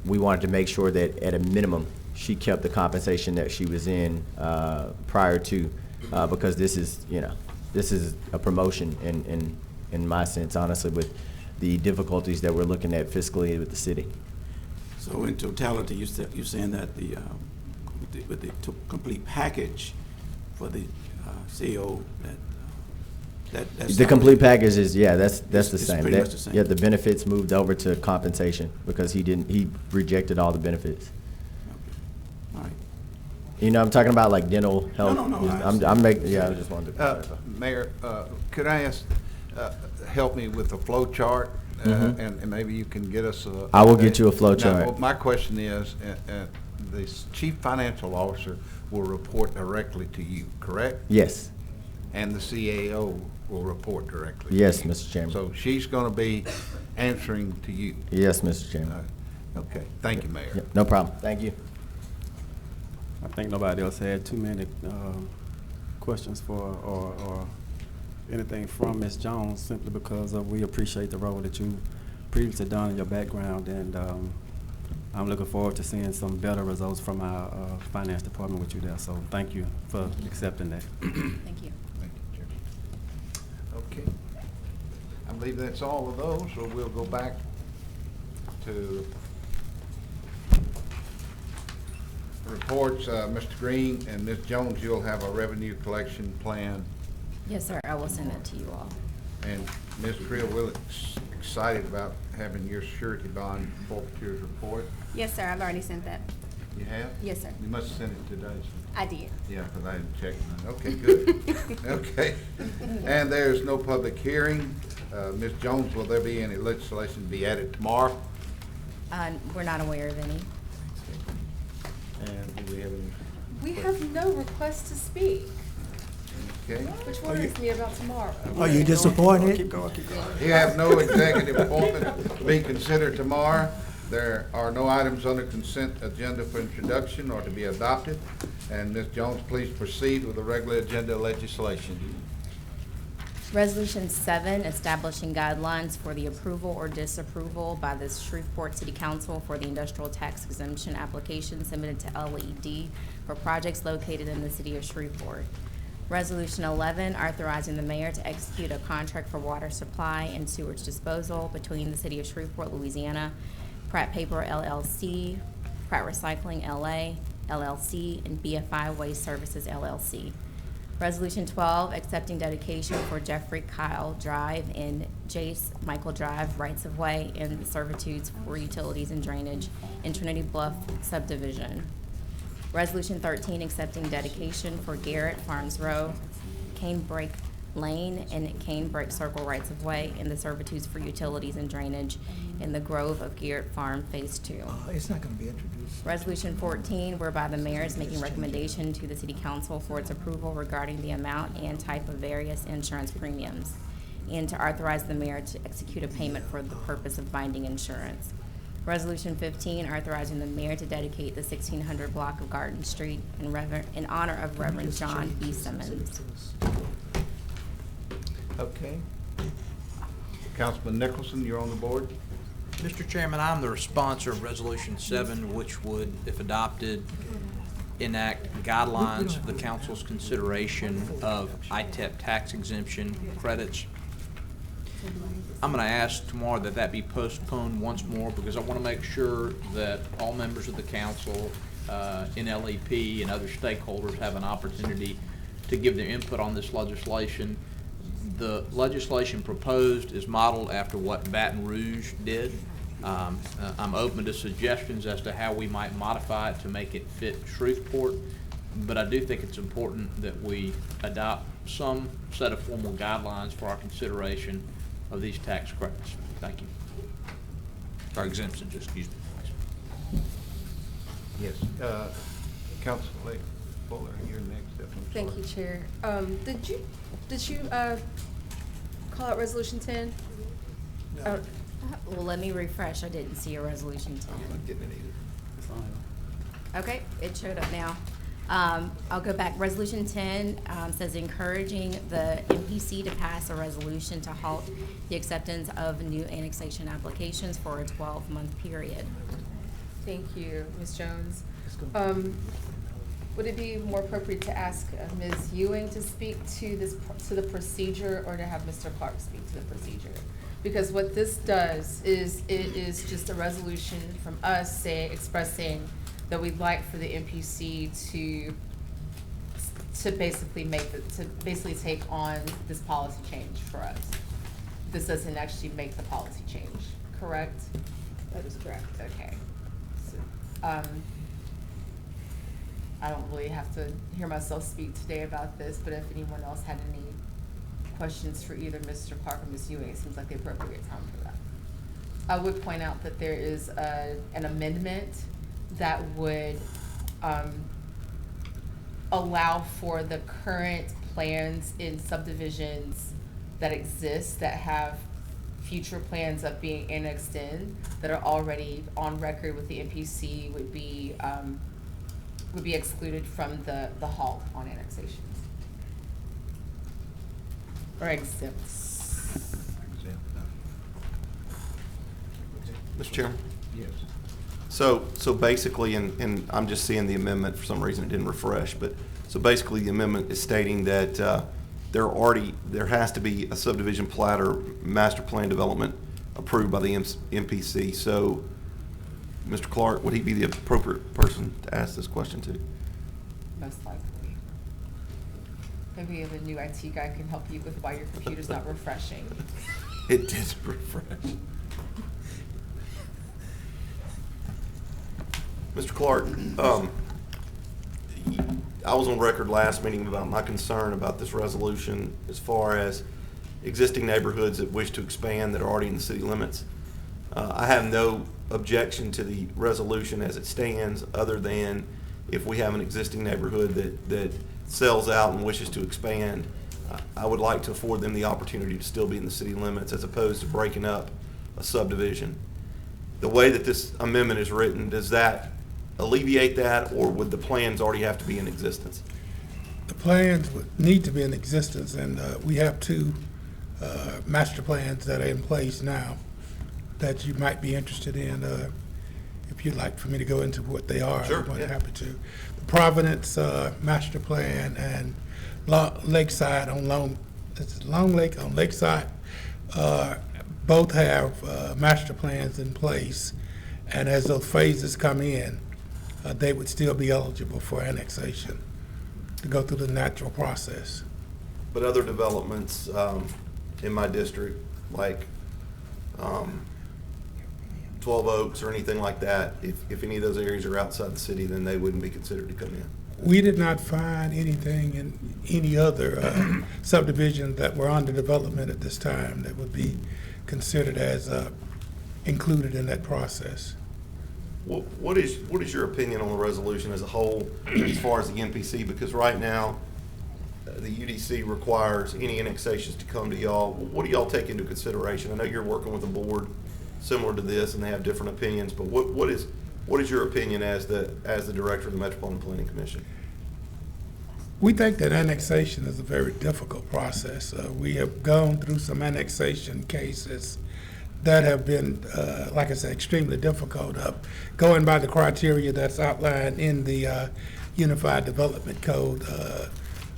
we wanted to make sure that at a minimum, she kept the compensation that she was in prior to, because this is a promotion in my sense, honestly, with the difficulties that we're looking at fiscally with the city. So in totality, you're saying that with the complete package, for the CEO that's The complete package is, yeah, that's the It's same. pretty much the same. Yeah, the benefits moved over to compensation because he rejected all the benefits. All right. You know, I'm talking about like dental health. no, I I'm understand. making, yeah, I just wanted to clarify. Mayor, could I ask, help me with the flow chart? And maybe you can get us a. I will get you a flow Now, chart. well, my question is, the chief financial officer will report directly to you, correct? Yes. And the CAO will report directly? Yes, to you. Mr. Chairman. So she's going to be answering to you? Yes, Mr. Chairman. Okay, thank you, Mayor. Yep, no problem. Thank you. I think nobody else had too many questions for or anything from Ms. Jones, simply because we appreciate the role that you previously done in your background, and I'm looking forward to seeing some better results from our finance department with you there. So thank you for accepting that. Thank you. Thank you, Chairman. Okay. I believe that's all of those, so we'll go back to reports. Mr. Green and Ms. Jones, you'll have a revenue collection plan. Yes, sir. I will send that to you all. And Ms. Creel, we're excited about having your surety bond forfeitures report. Yes, sir, I've already sent that. You have? Yes, sir. You must have sent it today. I did. Yeah, because I didn't check mine. Okay, good. Okay. And there's no public hearing. Ms. Jones, will there be any legislation to be added tomorrow? We're not aware of any. And do we have any? We have no request to speak, Okay. which worries me about tomorrow. Are you disappointed? Keep going, keep going. You have no executive appointment to be considered tomorrow. There are no items on the consent agenda for introduction or to be adopted. And Ms. Jones, please proceed with the regular agenda legislation. Resolution 7, establishing guidelines for the approval or disapproval by the Shreveport City Council for the industrial tax exemption application submitted to LED for projects located in the city of Shreveport. Resolution 11, authorizing the mayor to execute a contract for water supply and sewage disposal between the city of Shreveport, Louisiana, Pratt Paper LLC, Pratt Recycling LA, LLC, and BFI Waste Services LLC. Resolution 12, accepting dedication for Jeffrey Kyle Drive and Jace Michael Drive rights-of-way and servitudes for utilities and drainage in Trinity Bluff subdivision. Resolution 13, accepting dedication for Garrett Farms Row, Canebrake Lane, and Canebrake Circle rights-of-way and the servitudes for utilities and drainage in the Grove of Garrett Farm Phase 2. It's not going to be introduced. Resolution 14, whereby the mayor is making recommendation to the city council for its approval regarding the amount and type of various insurance premiums, and to authorize the mayor to execute a payment for the purpose of binding insurance. Resolution 15, authorizing the mayor to dedicate the 1600 block of Garden Street in honor of Reverend John B. Simmons. Okay. Councilman Nicholson, you're on the board. Mr. Chairman, I'm the sponsor of Resolution 7, which would, if adopted, enact guidelines for the council's consideration of ITEP tax exemption credits. I'm going to ask tomorrow that that be postponed once more because I want to make sure that all members of the council, NLEP, and other stakeholders have an opportunity to give their input on this legislation. The legislation proposed is modeled after what Baton Rouge did. I'm open to suggestions as to how we might modify it to make it fit Shreveport, but I do think it's important that we adopt some set of formal guidelines for our consideration of these tax credits. Thank you. Or exemptions, excuse me. Yes. Councilman Fuller, you're next. I'm Thank sorry. you, Chair. Did you call out Resolution 10? Well, let me refresh. I didn't see a resolution 10. I'm not getting it either. Okay, it showed up now. I'll go back. Resolution 10 says encouraging the MPC to pass a resolution to halt the acceptance of new annexation applications for a 12-month period. Thank you, Ms. Jones. Would it be more appropriate to ask Ms. Ewing to speak to the procedure, or to have Mr. Clark speak to the procedure? Because what this does is it is just a resolution from us expressing that we'd like for the MPC to basically take on this policy change for us. This doesn't actually make the policy change, correct? That is correct. Okay. So, I don't really have to hear myself speak today about this, but if anyone else had any questions for either Mr. Clark or Ms. Ewing, it seems like the appropriate time for that. I would point out that there is an amendment that would allow for the current plans in subdivisions that exist, that have future plans of being annexed in, that are already on record with the NPC, would be excluded from the halt on annexations. Or exempt. Mr. Chairman? Yes. So basically, and I'm just seeing the amendment, for some reason it didn't refresh, but so basically the amendment is stating that there has to be a subdivision plat or master plan development approved by the MPC. So, Mr. Clark, would he be the appropriate person to ask this question to? Most likely. Maybe the new IT guy can help you with why your computer's not refreshing. It did refresh. Mr. Clark, I was on record last meeting about my concern about this resolution as far as existing neighborhoods that wish to expand that are already in the city limits. I have no objection to the resolution as it stands, other than if we have an existing neighborhood that sells out and wishes to expand, I would like to afford them the opportunity to still be in the city limits as opposed to breaking up a subdivision. The way that this amendment is written, does that alleviate that, or would the plans already have to be in existence? The plans would need to be in existence, and we have two master plans that are in place now that you might be interested in. If you'd like for me to go into what they are, Sure, I'm yeah. happy to. The Providence master plan and Lakeside on Long Lake on Lakeside both have master plans in place, and as those phases come in, they would still be eligible for annexation to go through the natural process. But other developments in my district, like 12 Oaks or anything like that, if any of those areas are outside the city, then they wouldn't be considered to come in. We did not find anything in any other subdivisions that were under development at this time that would be considered as included in that process. What is your opinion on the resolution as a whole as far as the NPC? Because right now, the UDC requires any annexations to come to y'all. What do y'all take into consideration? I know you're working with a board similar to this, and they have different opinions. But what is your opinion as the director of the Metropolitan Planning Commission? We think that annexation is a very difficult process. We have gone through some annexation cases that have been, like I said, extremely difficult. Going by the criteria that's outlined in the Unified Development Code,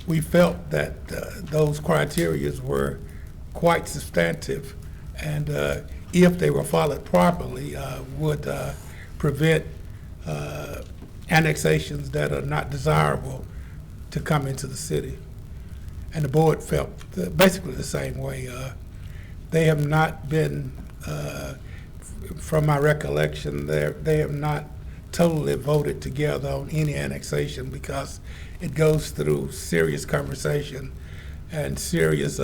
we felt that those criteria were quite substantive, and if they were followed properly, would prevent annexations that are not desirable to come into the city. And the board felt basically the same way. They have not been, from my recollection, they have not totally voted together on any annexation because it goes through serious conversation and serious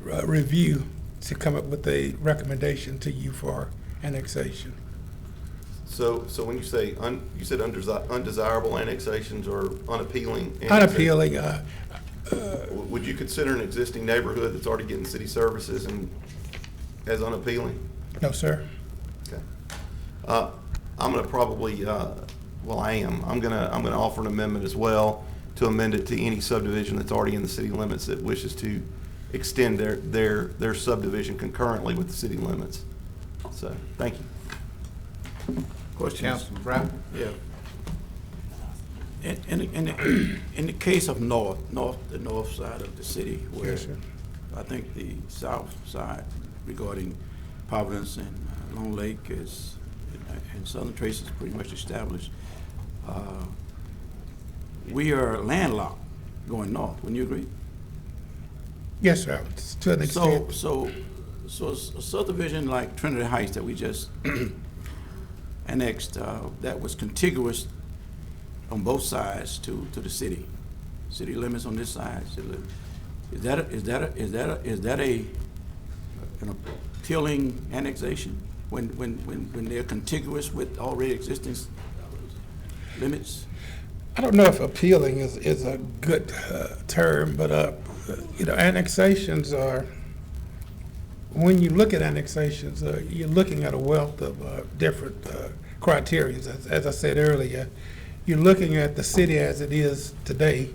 review to come up with a recommendation to you for annexation. So when you say, you said undesirable annexations or unappealing? Unappealing. Would you consider an existing neighborhood that's already getting city services and as unappealing? No, sir. Okay. I'm gonna probably, well, I am. I'm gonna offer an amendment as well to amend it to any subdivision that's already in the city limits that wishes to extend their subdivision concurrently with the city limits. So, thank you. Questions? Councilman Brown? Yeah. In the case of the north side of the city, where Yes, sir. I think the south side regarding Providence and Long Lake is, and Southern Trace is pretty much established. We are landlocked going north. Wouldn't you agree? Yes, sir, to an extent. So a subdivision like Trinity Heights that we just annexed, that was contiguous on both sides to the city limits on this side. Is that an appealing annexation when they're contiguous with already existing limits? I don't know if appealing is a good term, but annexations are, when you look at annexations, you're looking at a wealth of different criteria. As I said earlier, you're looking at the city as it is today.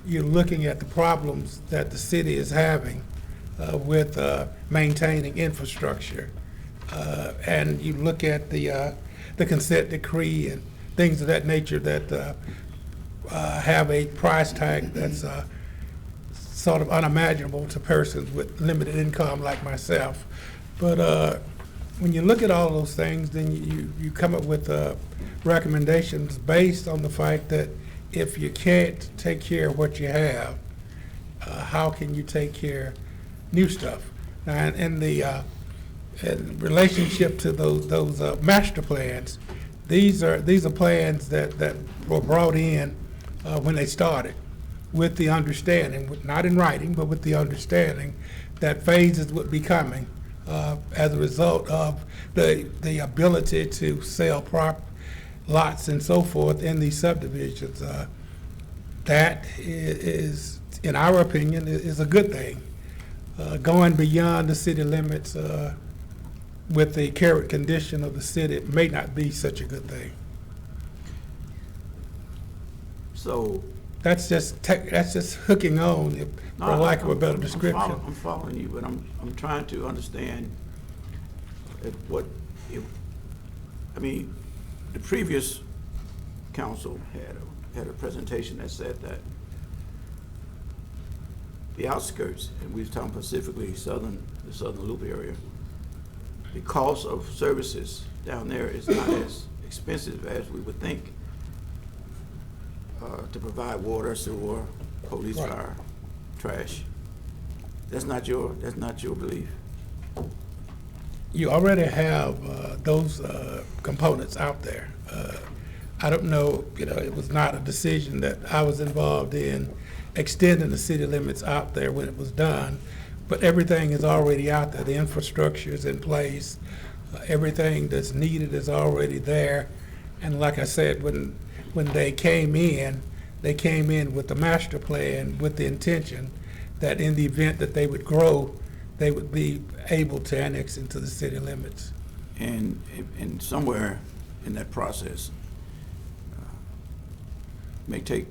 You're looking at the problems that the city is having with maintaining infrastructure. And you look at the consent decree and things of that nature that have a price tag that's sort of unimaginable to persons with limited income like myself. But when you look at all those things, then you come up with recommendations based on the fact that if you can't take care of what you have, how can you take care of new stuff? Now, in relationship to those master plans, these are plans that were brought in when they started, with the understanding, not in writing, but with the understanding that phases would be coming as a result of the ability to sell lots and so forth in these subdivisions. That is, in our opinion, is a good thing. Going beyond the city limits with the current condition of the city may not be such a good thing. So that's just hooking on, for lack of a better description. I'm following you, but I'm trying to understand the previous council had a presentation that said that the outskirts, and we were talking specifically the southern loop area, the cost of services down there is not as expensive as we would think to provide water, sewer, police, Right. fire, trash. That's not your belief. You already have those components out there. I don't know, it was not a decision that I was involved in extending the city limits out there when it was done, but everything is already out there. The infrastructure is in place. Everything that's needed is already there. And like I said, when they came in with the master plan with the intention that in the event that they would grow, they would be able to annex into the city limits. And somewhere in that process, may take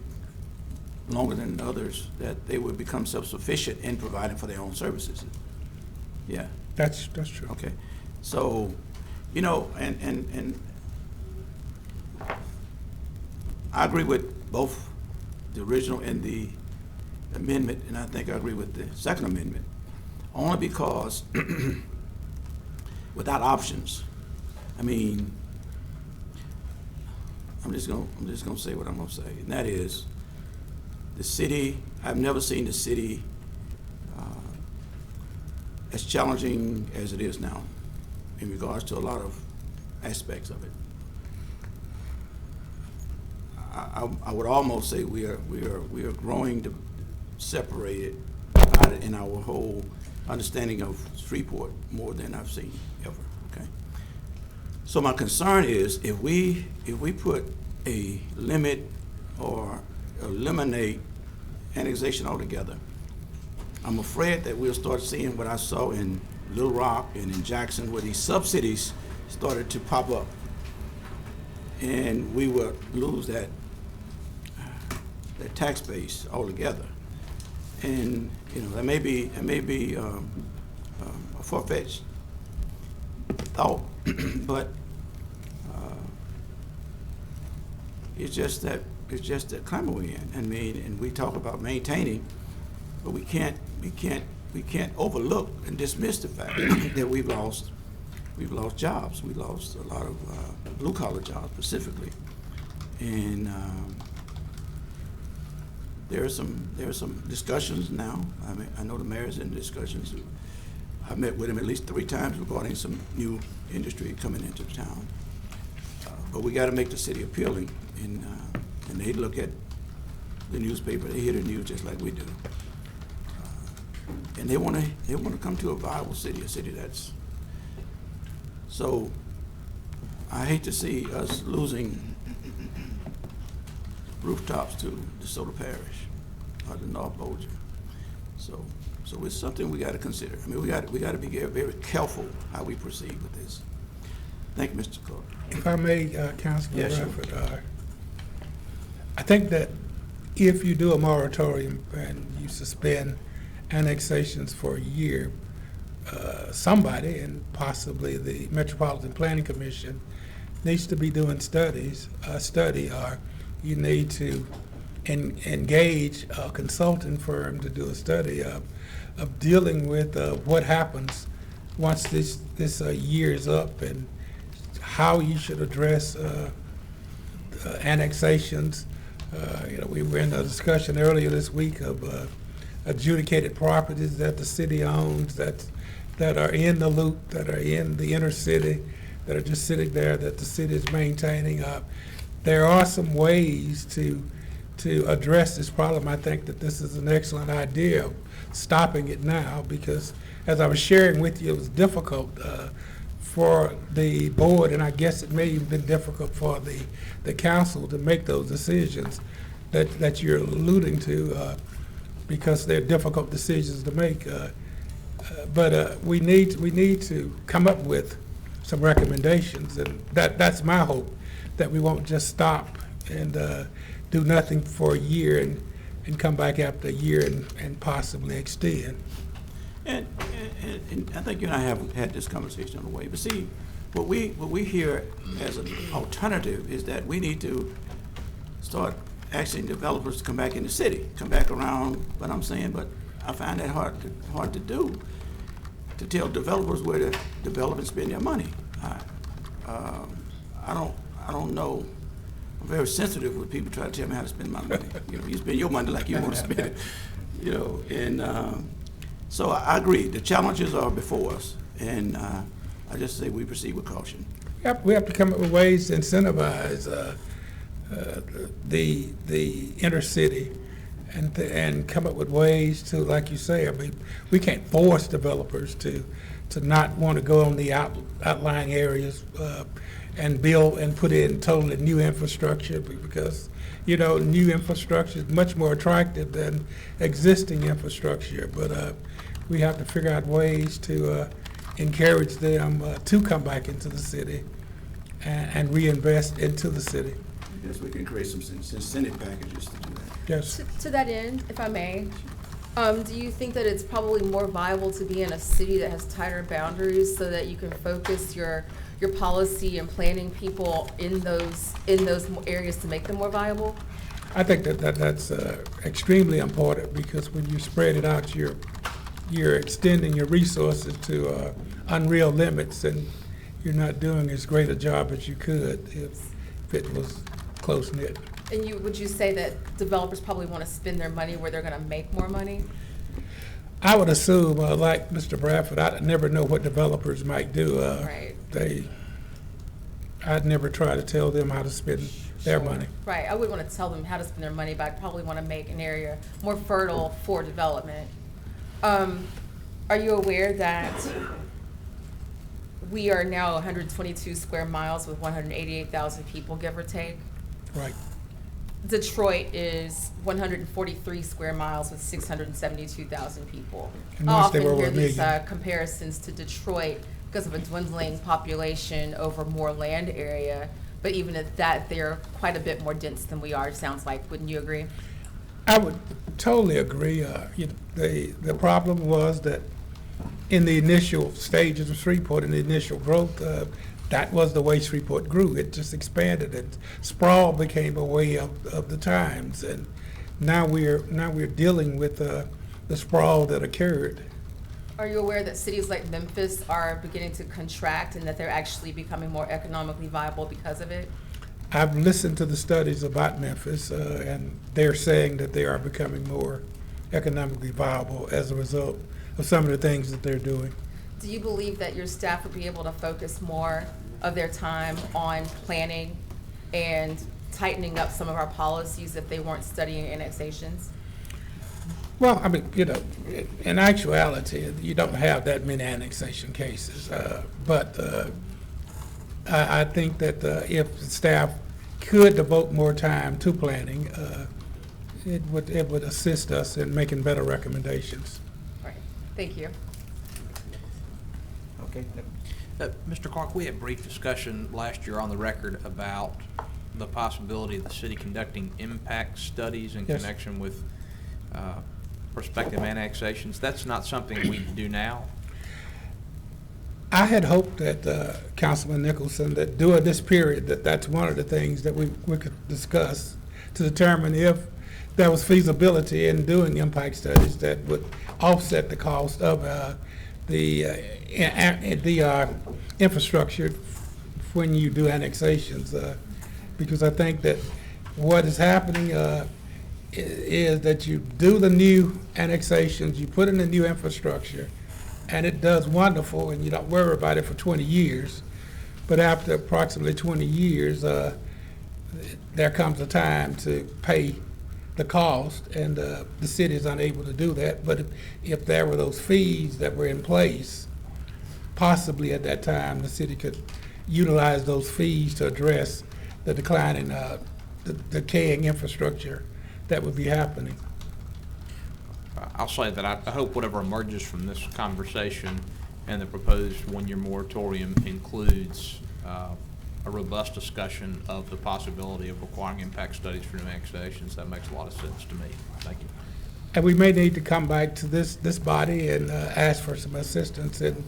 longer than others, that they would become self-sufficient in providing for their own services. Yeah. That's true. Okay. So, and I agree with both the original and the amendment, and I think I agree with the second amendment, only because without options, I'm just gonna say what I'm gonna say, and that is, the city, I've never seen the city as challenging as it is now in regards to a lot of aspects of it. I would almost say we are growing to separate it in our whole understanding of Shreveport more than I've seen ever. Okay. So my concern is if we put a limit or eliminate annexation altogether, I'm afraid that we'll start seeing what I saw in Little Rock and in Jackson, where these subsidies started to pop up, and we will lose that tax base altogether. And that may be a far-fetched thought, but it's just that climate we're in. And we talk about maintaining, but we can't overlook and dismiss the fact that we've lost jobs. We lost a lot of blue collar jobs specifically, and there are some discussions now. I mean, I know the mayor's in discussions. I've met with him at least 3 times regarding some new industry coming into town. But we got to make the city appealing, and they look at the newspaper, they hear the news just like we do, and they want to come to a viable city, a city that's. So I hate to see us losing rooftops to DeSoto Parish or the North Bossier. So it's something we got to consider. I mean, we got to be very careful how we proceed with this. Thank you, Mr. Clark. If I may, Councilman Yes, sir. Bradford, I think that if you do a moratorium and you suspend annexations for a year, somebody, and possibly the Metropolitan Planning Commission, needs to be doing a study, or you need to engage a consulting firm to do a study of dealing with what happens once this year is up, and how you should address annexations. We were in a discussion earlier this week of adjudicated properties that the city owns that are in the loop, that are in the inner city, that are just sitting there that the city is maintaining. There are some ways to address this problem. I think that this is an excellent idea of stopping it now, because as I was sharing with you, it was difficult for the board, and I guess it may have been difficult for the council to make those decisions that you're alluding to, because they're difficult decisions to make. But we need to come up with some recommendations, and that's my hope, that we won't just stop and do nothing for a year and come back after a year and possibly extend. And I think you and I have had this conversation on the way. But see, what we hear as an alternative is that we need to start asking developers to come back in the city, come back around what I'm saying. But I find that hard to do, to tell developers where to develop and spend their money. I don't know. I'm very sensitive when people try to tell me how to spend my money. You spend your money like you want to spend it. And so I agree. The challenges are before us, and I just say we proceed with caution. We have to come up with ways to incentivize the inner city, and come up with ways to, like you say, I mean, we can't force developers to not want to go on the outlying areas and build and put in totally new infrastructure, because new infrastructure is much more attractive than existing infrastructure. But we have to figure out ways to encourage them to come back into the city and reinvest into the city. Yes, we can create some incentive packages to do that. Yes. To that end, if I may, do you think that it's probably more viable to be in a city that has tighter boundaries, so that you can focus your policy and planning people in those areas to make them more viable? I think that's extremely important, because when you spread it out, you're extending your resources to unreal limits, and you're not doing as great a job as you could if it was close-knit. And would you say that developers probably want to spend their money where they're going to make more money? I would assume, like Mr. Bradford, I never know what developers might do. Right. I'd never try to tell them how to spend their money. Right. I wouldn't want to tell them how to spend their money, but I'd probably want to make an area more fertile for development. Are you aware that we are now 122 square miles with 188,000 people, give or take? Right. Detroit is 143 square miles with 672,000 people. And I once often they were over hear a these million. comparisons to Detroit because of a dwindling population over more land area, but even at that, they're quite a bit more dense than we are, it sounds like. Wouldn't you agree? I would totally agree. The problem was that in the initial stages of Shreveport, in the initial growth, that was the way Shreveport grew. It just expanded, and sprawl became a way of the times. And now we're dealing with the sprawl that occurred. Are you aware that cities like Memphis are beginning to contract, and that they're actually becoming more economically viable because of it? I've listened to the studies about Memphis, and they're saying that they are becoming more economically viable as a result of some of the things that they're doing. Do you believe that your staff would be able to focus more of their time on planning and tightening up some of our policies if they weren't studying annexations? Well, I mean, in actuality, you don't have that many annexation cases. But I think that if the staff could devote more time to planning, it would assist us in making better recommendations. All right, thank you. Okay. Mr. Clark, we had a brief discussion last year on the record about the possibility of the city conducting impact studies in Yes. connection with prospective annexations. That's not something we do now. I had hoped that Councilman Nicholson, that during this period, that's one of the things that we could discuss to determine if there was feasibility in doing impact studies that would offset the cost of the infrastructure when you do annexations. Because I think that what is happening is that you do the new annexations, you put in the new infrastructure, and it does wonderful, and you don't worry about it for 20 years. But after approximately 20 years, there comes a time to pay the cost, and the city is unable to do that. But if there were those fees that were in place, possibly at that time, the city could utilize those fees to address the decline in the decaying infrastructure that would be happening. I'll say that I hope whatever emerges from this conversation and the proposed one-year moratorium includes a robust discussion of the possibility of requiring impact studies for new annexations. That makes a lot of sense to me. Thank you. And we may need to come back to this body and ask for some assistance in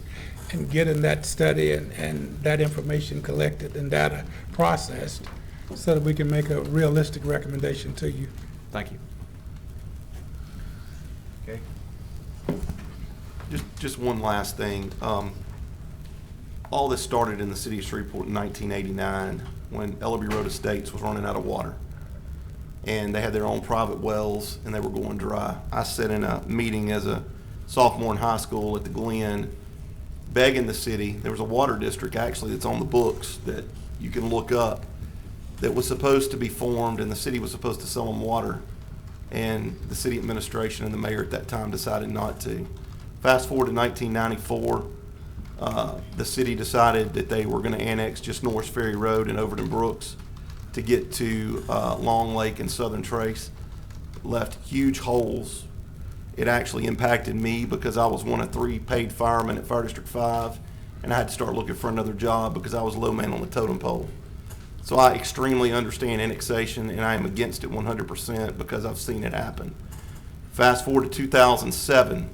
getting that study and that information collected and data processed so that we can make a realistic recommendation to you. Thank you. Okay. Just one last thing. All this started in the city of Shreveport in 1989 when Ellaby Road Estates was running out of water. And they had their own private wells and they were going dry. I sat in a meeting as a sophomore in high school at the Glen begging the city. There was a water district actually that's on the books that you can look up that was supposed to be formed, and the city was supposed to sell them water. And the city administration and the mayor at that time decided not to. Fast forward to 1994, the city decided that they were going to annex just Norris Ferry Road and Overton Brooks to get to Long Lake and Southern Trace. Left huge holes. It actually impacted me because I was one of 3 paid firemen at Fire District 5, and I had to start looking for another job because I was low man on the totem pole. So I extremely understand annexation, and I am against it 100% because I've seen it happen. Fast forward to 2007.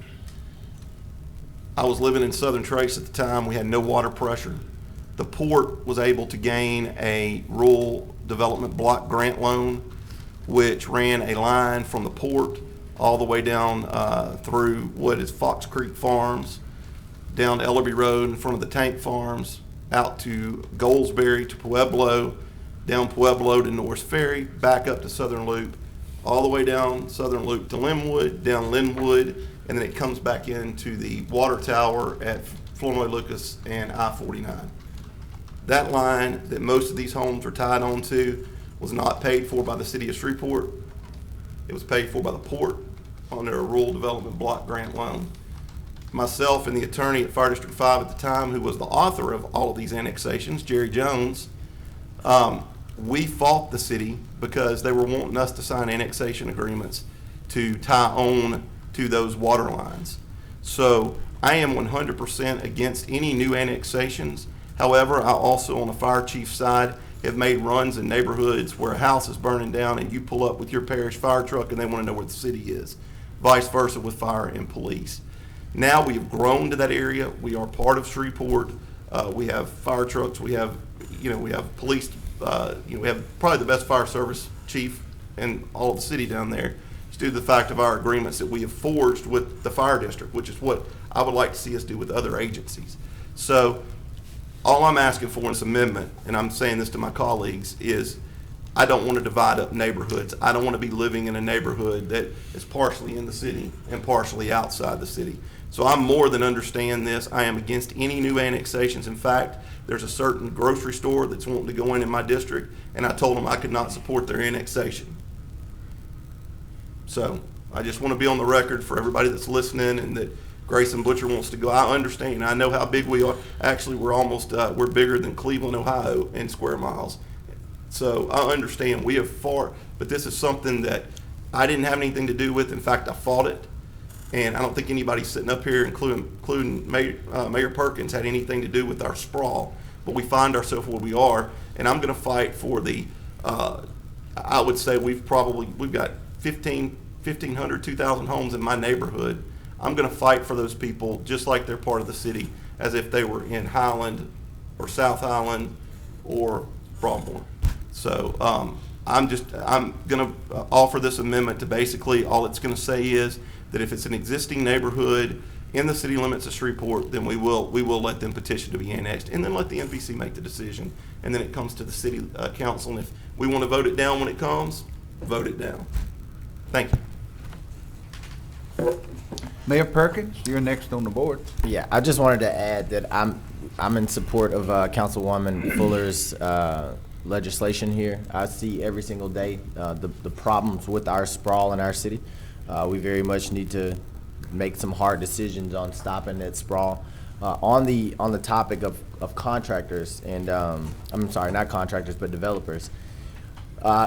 I was living in Southern Trace at the time. We had no water pressure. The port was able to gain a rural development block grant loan, which ran a line from the port all the way down through what is Fox Creek Farms, down to Ellaby Road in front of the tank farms, out to Goldsberry to Pueblo, down Pueblo to Norris Ferry, back up to Southern Loop, all the way down Southern Loop to Linwood, down Linwood, and then it comes back into the water tower at Flournoy Lucas and I-49. That line that most of these homes are tied onto was not paid for by the city of Shreveport. It was paid for by the port under a rural development block grant loan. Myself and the attorney at Fire District 5 at the time, who was the author of all of these annexations, Jerry Jones, we fought the city because they were wanting us to sign annexation agreements to tie on to those water lines. So I am 100% against any new annexations. However, I also, on the fire chief side, have made runs in neighborhoods where a house is burning down and you pull up with your parish fire truck and they want to know where the city is. Vice versa with fire and police. Now we have grown to that area. We are part of Shreveport. We have fire trucks. We have police. We have probably the best fire service chief in all of the city down there. It's due to the fact of our agreements that we have forged with the fire district, which is what I would like to see us do with other agencies. So All I'm asking for in this amendment, and I'm saying this to my colleagues, is I don't want to divide up neighborhoods. I don't want to be living in a neighborhood that is partially in the city and partially outside the city. So I'm more than understand this. I am against any new annexations. In fact, there's a certain grocery store that's wanting to go in my district, and I told them I could not support their annexation. So I just want to be on the record for everybody that's listening, and that Grayson Butcher wants to go. I understand. I know how big we are. Actually, we're almost, we're bigger than Cleveland, Ohio in square miles. So I understand we have far, but this is something that I didn't have anything to do with. In fact, I fought it. And I don't think anybody sitting up here, including Mayor Perkins, had anything to do with our sprawl. But we find ourselves where we are, and I'm going to fight for the, I would say we've got 1,500, 2,000 homes in my neighborhood. I'm going to fight for those people just like they're part of the city, as if they were in Highland or South Highland or Broadmoor. So I'm going to offer this amendment to basically, all it's going to say is that if it's an existing neighborhood in the city limits of Shreveport, then we will let them petition to be annexed, and then let the NPC make the decision, and then it comes to the city council, and if we want to vote it down when it comes, vote it down. Thank you. Mayor Perkins, you're next on the board. Yeah, I just wanted to add that I'm in support of Councilwoman Fuller's legislation here. I see every single day the problems with our sprawl in our city. We very much need to make some hard decisions on stopping that sprawl. On the topic of contractors and I'm sorry, not contractors, but developers.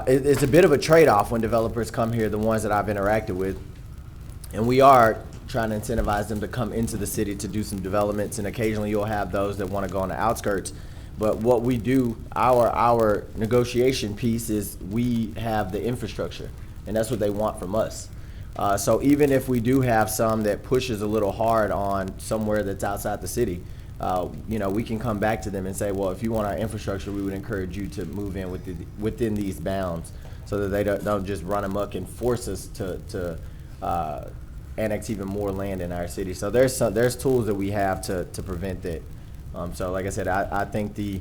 It's a bit of a trade-off when developers come here, the ones that I've interacted with, and we are trying to incentivize them to come into the city to do some developments, and occasionally you'll have those that want to go on the outskirts. But what we do, our negotiation piece is we have the infrastructure, and that's what they want from us. So even if we do have some that pushes a little hard on somewhere that's outside the city, we can come back to them and say, well, if you want our infrastructure, we would encourage you to move in within these bounds, so that they don't just run amok and force us to annex even more land in our city. So there's tools that we have to prevent that. So like I said, I think the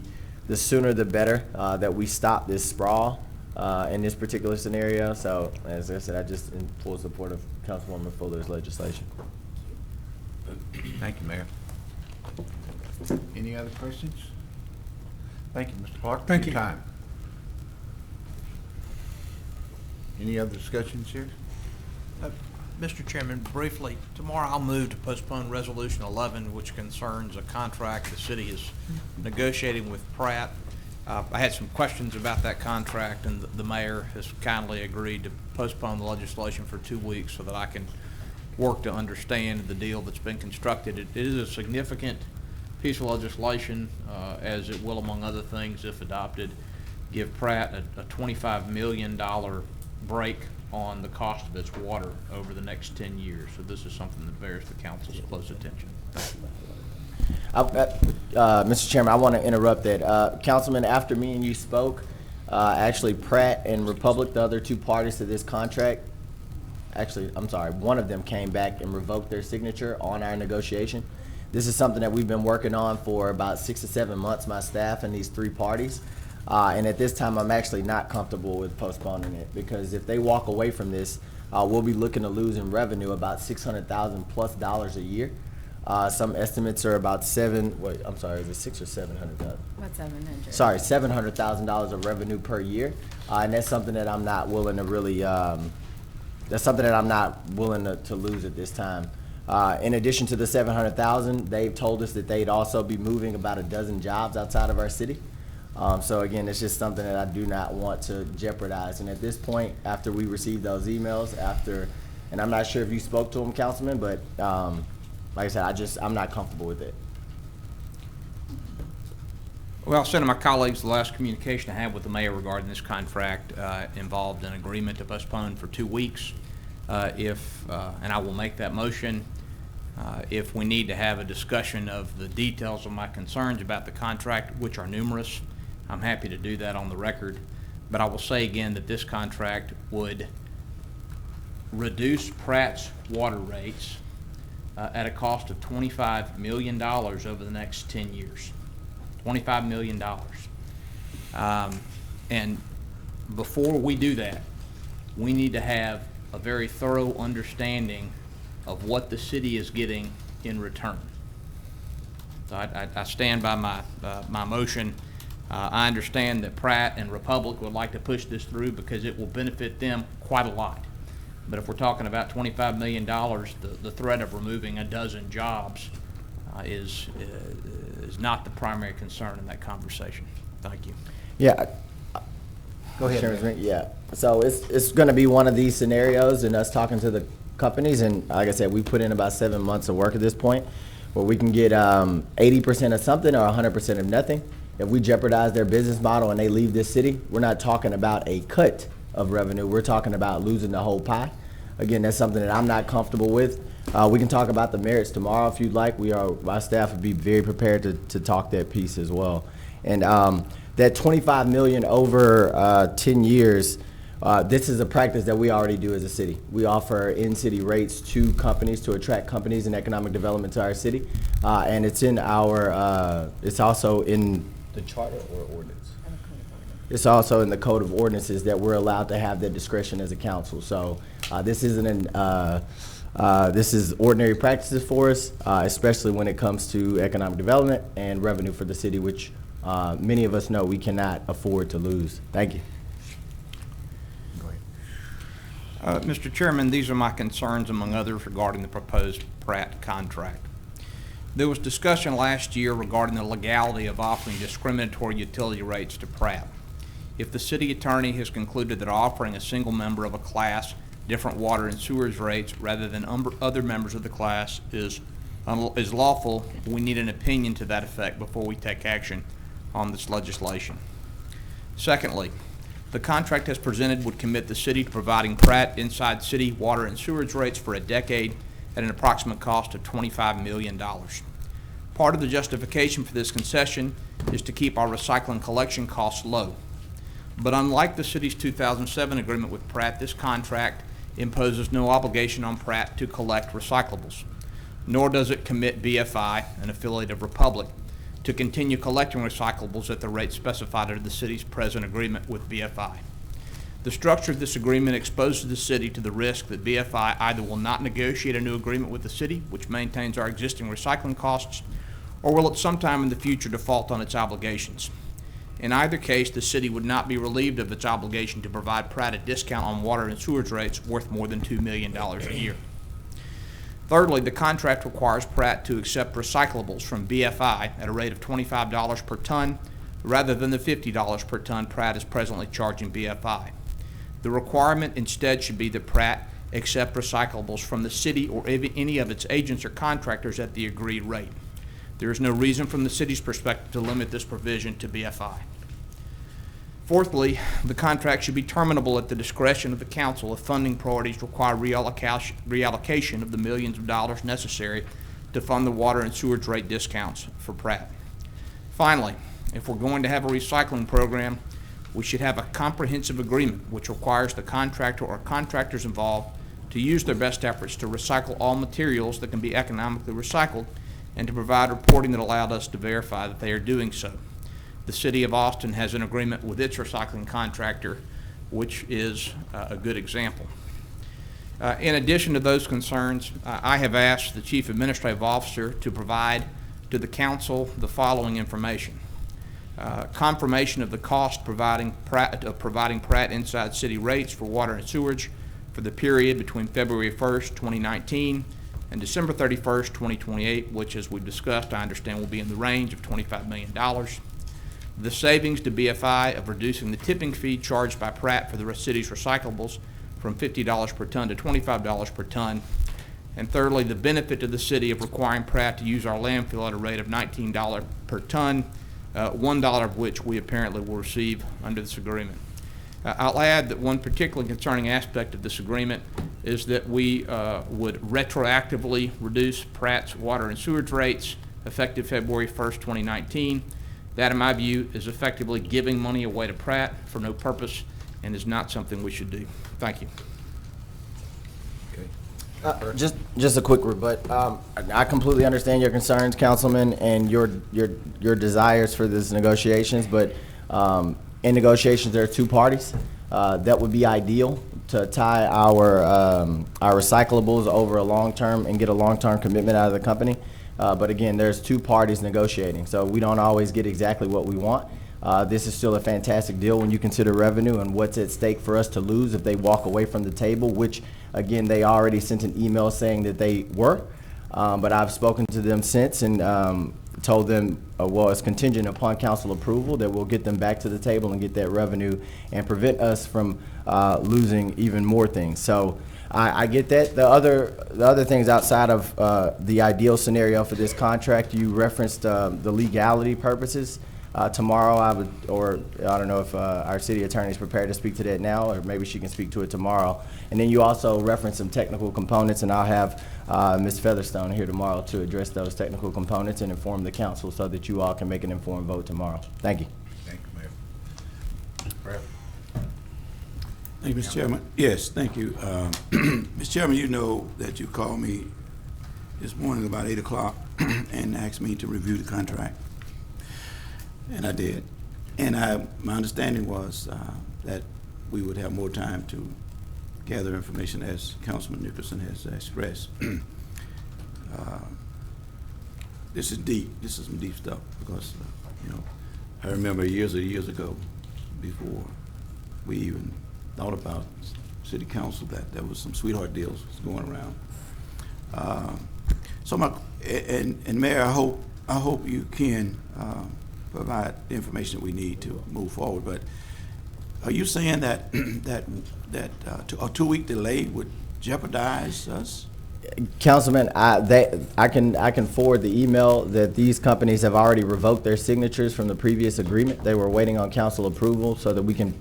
sooner the better that we stop this sprawl in this particular scenario. So as I said, I just in full support of Councilwoman Fuller's legislation. Thank you, Mayor. Any other questions? Thank you, Mr. Clark. Thank you. Time. Any other discussions here? Mr. Chairman, briefly, tomorrow I'll move to postpone Resolution 11, which concerns a contract the city is negotiating with Pratt. I had some questions about that contract, and the mayor has kindly agreed to postpone the legislation for 2 weeks so that I can work to understand the deal that's been constructed. It is a significant piece of legislation, as it will, among other things, if adopted, give Pratt a $25 million break on the cost of its water over the next 10 years. So this is something that bears the council's close attention. Thank you. Mr. Chairman, I want to interrupt that. Councilman, after me and you spoke, actually Pratt and Republic, the other two parties to this contract, actually, I'm sorry, one of them came back and revoked their signature on our negotiation. This is something that we've been working on for about 6 to 7 months, my staff and these three parties. And at this time, I'm actually not comfortable with postponing it, because if they walk away from this, we'll be looking to lose in revenue about $600,000+ a year. Some estimates are about is it $600,000 or $700,000? What, 700? Sorry, $700,000 of revenue per year, and that's something that I'm not willing to really. That's something that I'm not willing to lose at this time. In addition to the $700,000, they've told us that they'd also be moving about a dozen jobs outside of our city. So again, it's just something that I do not want to jeopardize. And at this point, after we receive those emails, and I'm not sure if you spoke to them, Councilman, but like I said, I'm not comfortable with it. Well, sent to my colleagues, the last communication I had with the mayor regarding this contract involved an agreement to postpone for 2 weeks. And I will make that motion. If we need to have a discussion of the details of my concerns about the contract, which are numerous, I'm happy to do that on the record. But I will say again that this contract would reduce Pratt's water rates at a cost of $25 million over the next 10 years. $25 million. And before we do that, we need to have a very thorough understanding of what the city is getting in return. So I stand by my motion. I understand that Pratt and Republic would like to push this through because it will benefit them quite a lot. But if we're talking about $25 million, the threat of removing a dozen jobs is not the primary concern in that conversation. Thank you. Yeah. Go ahead, Chairman Mayor. Smith, yeah. So it's going to be one of these scenarios, and us talking to the companies, and like I said, we put in about 7 months of work at this point, where we can get 80% of something or 100% of nothing. If we jeopardize their business model and they leave this city, we're not talking about a cut of revenue. We're talking about losing the whole pie. Again, that's something that I'm not comfortable with. We can talk about the merits tomorrow if you'd like. My staff would be very prepared to talk that piece as well. And that $25 million over 10 years, this is a practice that we already do as a city. We offer in-city rates to companies to attract companies and economic development to our city. And it's in our, it's also in the charter or ordinance? It's also in the code of ordinances that we're allowed to have that discretion as a council. So this isn't this is ordinary practices for us, especially when it comes to economic development and revenue for the city, which many of us know we cannot afford to lose. Thank you. Mr. Chairman, these are my concerns, among others, regarding the proposed Pratt contract. There was discussion last year regarding the legality of offering discriminatory utility rates to Pratt. If the city attorney has concluded that offering a single member of a class different water and sewage rates rather than other members of the class is lawful, we need an opinion to that effect before we take action on this legislation. Secondly, the contract as presented would commit the city to providing Pratt inside city water and sewage rates for a decade at an approximate cost of $25 million. Part of the justification for this concession is to keep our recycling collection costs low. But unlike the city's 2007 agreement with Pratt, this contract imposes no obligation on Pratt to collect recyclables, nor does it commit BFI, an affiliate of Republic, to continue collecting recyclables at the rate specified under the city's present agreement with BFI. The structure of this agreement exposes the city to the risk that BFI either will not negotiate a new agreement with the city, which maintains our existing recycling costs, or will at some time in the future default on its obligations. In either case, the city would not be relieved of its obligation to provide Pratt a discount on water and sewage rates worth more than $2 million a year. Thirdly, the contract requires Pratt to accept recyclables from BFI at a rate of $25 per ton rather than the $50 per ton Pratt is presently charging BFI. The requirement instead should be that Pratt accept recyclables from the city or any of its agents or contractors at the agreed rate. There is no reason from the city's perspective to limit this provision to BFI. Fourthly, the contract should be terminable at the discretion of the council if funding priorities require reallocation of the millions of dollars necessary to fund the water and sewage rate discounts for Pratt. Finally, if we're going to have a recycling program, we should have a comprehensive agreement which requires the contractor or contractors involved to use their best efforts to recycle all materials that can be economically recycled and to provide reporting that allowed us to verify that they are doing so. The City of Austin has an agreement with its recycling contractor, which is a good example. In addition to those concerns, I have asked the Chief Administrative Officer to provide to the Council the following information. Confirmation of the cost providing Pratt inside city rates for water and sewage for the period between February 1st, 2019 and December 31st, 2028, which, as we've discussed, I understand will be in the range of $25 million. The savings to BFI of reducing the tipping fee charged by Pratt for the city's recyclables from $50 per ton to $25 per ton. And thirdly, the benefit to the city of requiring Pratt to use our landfill at a rate of $19 per ton, $1 of which we apparently will receive under this agreement. I'll add that one particularly concerning aspect of this agreement is that we would retroactively reduce Pratt's water and sewage rates effective February 1st, 2019. That, in my view, is effectively giving money away to Pratt for no purpose and is not something we should do. Thank you. Okay. Just a quick rebut. I completely understand your concerns, Councilman, and your desires for these negotiations, but in negotiations, there are two parties. That would be ideal to tie our recyclables over a long term and get a long-term commitment out of the company. But again, there's two parties negotiating, so we don't always get exactly what we want. This is still a fantastic deal when you consider revenue and what's at stake for us to lose if they walk away from the table, which, again, they already sent an email saying that they were. But I've spoken to them since and told them, well, it's contingent upon council approval that we'll get them back to the table and get that revenue and prevent us from losing even more things. So I get that. The other things outside of the ideal scenario for this contract, you referenced the legality purposes. Tomorrow I don't know if our city attorney is prepared to speak to that now, or maybe she can speak to it tomorrow. And then you also referenced some technical components, and I'll have Ms. Featherstone here tomorrow to address those technical components and inform the council so that you all can make an informed vote tomorrow. Thank you. Thank you, Mayor. Brad? Thank you, Mr. Chairman. Yes, thank you. Mr. Chairman, you know that you called me this morning about 8 o'clock and asked me to review the contract. And I did. And my understanding was that we would have more time to gather information, as Councilman Nicholson has expressed. This is deep. This is some deep stuff because, you know, I remember years ago, before we even thought about city council, that there was some sweetheart deals going around. And Mayor, I hope you can provide the information that we need to move forward. But are you saying that a 2-week delay would jeopardize us? Councilman, I can forward the email that these companies have already revoked their signatures from the previous agreement. They were waiting on council approval so that we can,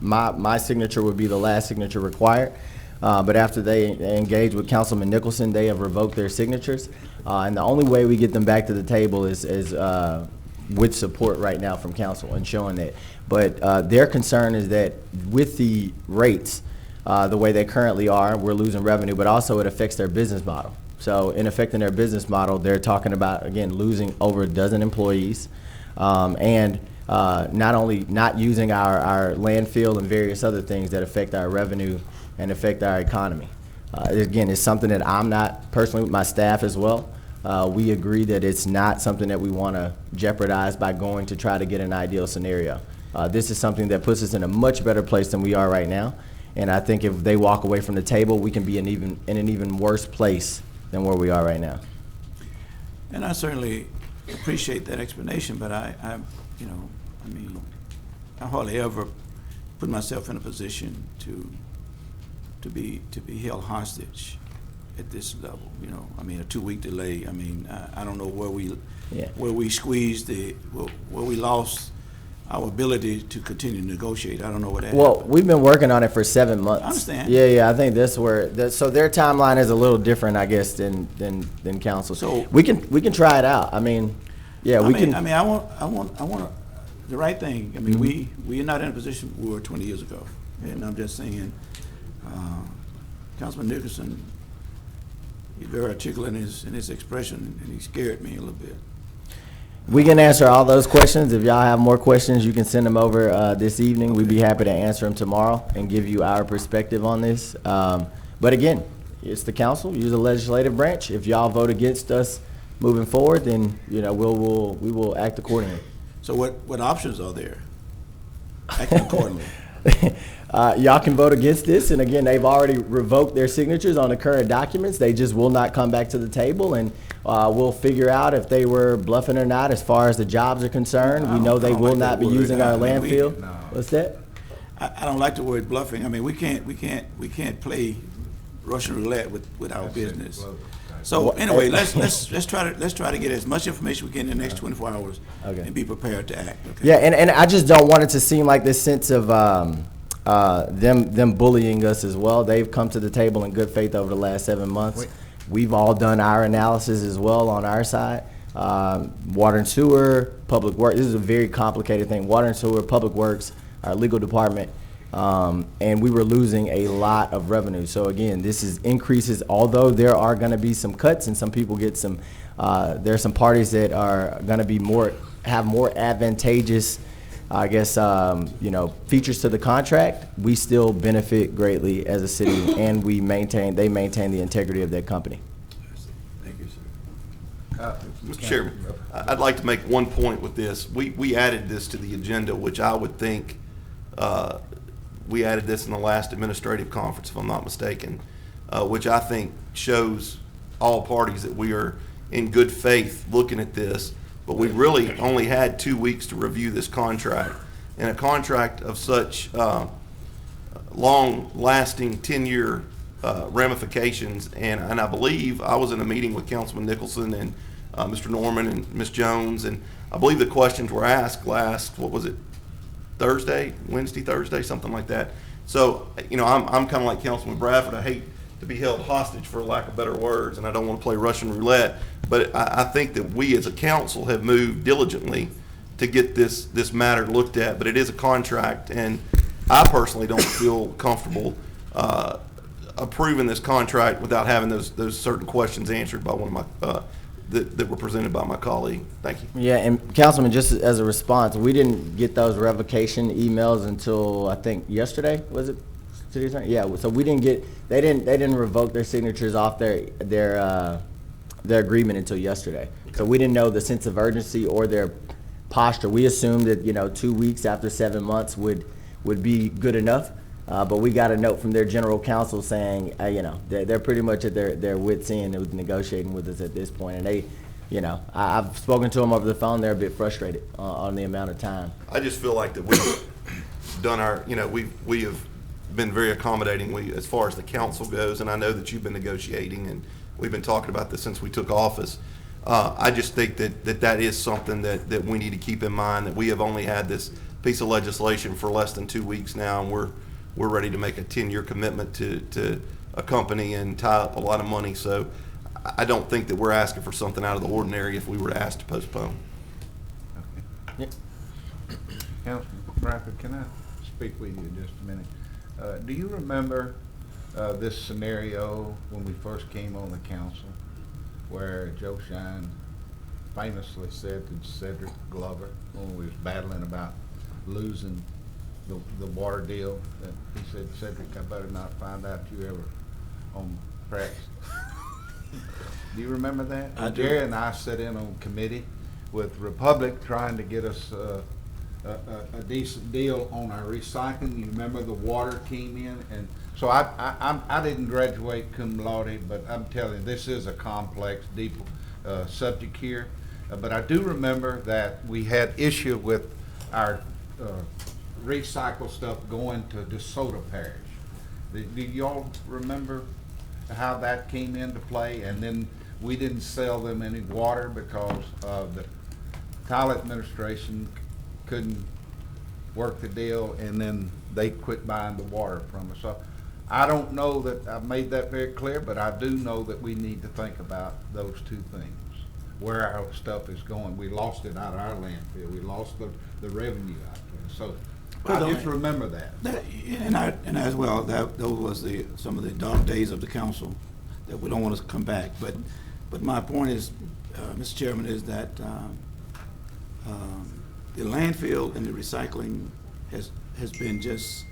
my signature would be the last signature required. But after they engage with Councilman Nicholson, they have revoked their signatures. And the only way we get them back to the table is with support right now from council and showing that. But their concern is that with the rates, the way they currently are, we're losing revenue, but also it affects their business model. So in affecting their business model, they're talking about, again, losing over a dozen employees and not only not using our landfill and various other things that affect our revenue and affect our economy. Again, it's something that I'm not personally, with my staff as well. We agree that it's not something that we want to jeopardize by going to try to get an ideal scenario. This is something that puts us in a much better place than we are right now. And I think if they walk away from the table, we can be in an even worse place than where we are right now. And I certainly appreciate that explanation, but I hardly ever put myself in a position to be held hostage at this level. You know, I mean, a 2-week delay. I mean, I don't know where we squeezed where we lost our ability to continue to negotiate. I don't know what that Well, happened. we've been working on it for 7 months. I understand. Yeah, I think that's where, so their timeline is a little different, I guess, than council. So we can try it out. I mean, yeah, we can. I want the right thing. I mean, we are not in a position we were 20 years ago. And I'm just saying, Councilman Nicholson, he's very articulate in his expression, and he scared me a little bit. We can answer all those questions. If y'all have more questions, you can send them over this evening. We'd be happy to answer them tomorrow and give you our perspective on this. But again, it's the council, you're the legislative branch. If y'all vote against us moving forward, then we will act accordingly. So what options are there? Acting accordingly. Y'all can vote against this, and again, they've already revoked their signatures on the current documents. They just will not come back to the table, and we'll figure out if they were bluffing or not as far as the jobs are concerned. We know they will not be using our landfill. What's that? I don't like the word bluffing. I mean, we can't play Russian roulette with our business. So anyway, let's try to get as much information we can in the next 24 hours and be prepared to act. Okay? Yeah, and I just don't want it to seem like this sense of them bullying us as well. They've come to the table in good faith over the last 7 months. We've all done our analysis as well on our side. Water and sewer, public works. This is a very complicated thing. Water and sewer, public works, our legal department, and we were losing a lot of revenue. So again, this is increases, although there are gonna be some cuts and some people get some, there are some parties that are gonna be have more advantageous, I guess, features to the contract. We still benefit greatly as a city, and they maintain the integrity of their company. Thank you, sir. Mr. Chairman, I'd like to make one point with this. We added this to the agenda, which I would think, we added this in the last administrative conference, if I'm not mistaken, which I think shows all parties that we are in good faith looking at this. But we really only had 2 weeks to review this contract. And a contract of such long-lasting 10-year ramifications, and I believe I was in a meeting with Councilman Nicholson and Mr. Norman and Ms. Jones, and I believe the questions were asked last, what was it, Wednesday, Thursday, something like that. So, I'm kind of like Councilman Bradford. I hate to be held hostage, for lack of better words, and I don't want to play Russian roulette. But I think that we as a council have moved diligently to get this matter looked at. But it is a contract, and I personally don't feel comfortable approving this contract without having those certain questions answered by one of my that were presented by my colleague. Thank you. Yeah, and Councilman, just as a response, we didn't get those revocation emails until I think yesterday. Was it? City Attorney? Yeah. So we didn't get. They didn't revoke their signatures off their agreement until yesterday. Okay. So we didn't know the sense of urgency or their posture. We assumed that 2 weeks after 7 months would be good enough. But we got a note from their general counsel saying, they're pretty much at their wits' end with negotiating with us at this point. And they, I've spoken to them over the phone. They're a bit frustrated on the amount of time. I just feel like that we've done our, we have been very accommodating as far as the council goes. And I know that you've been negotiating, and we've been talking about this since we took office. I just think that is something that we need to keep in mind, that we have only had this piece of legislation for less than 2 weeks now, and we're ready to make a 10-year commitment to a company and tie up a lot of money. So I don't think that we're asking for something out of the ordinary if we were asked to postpone. Okay. Yeah. Councilman Bradford, can I speak with you just a minute? Do you remember this scenario when we first came on the council, where Joe Shine famously said to Cedric Glover when we was battling about losing the water deal, that he said, "Cedric, I better not find out you ever on practice." Do you remember that? I do. Jerry and I sat in on committee with Republic trying to get us a decent deal on our recycling. You remember the water came in, and so I didn't graduate cum laude, but I'm telling you, this is a complex, deep subject here. But I do remember that we had issue with our recycle stuff going to DeSoto Parish. Do y'all remember how that came into play? And then we didn't sell them any water because the Tyler administration couldn't work the deal, and then they quit buying the water from us. So I don't know that I've made that very clear, but I do know that we need to think about those two things, where our stuff is going. We lost it out of our landfill. We lost the revenue out there. So I just remember that. And as well, those was some of the dark days of the council that we don't want to come back. But my point is, Mr. Chairman, is that the landfill and the recycling has been just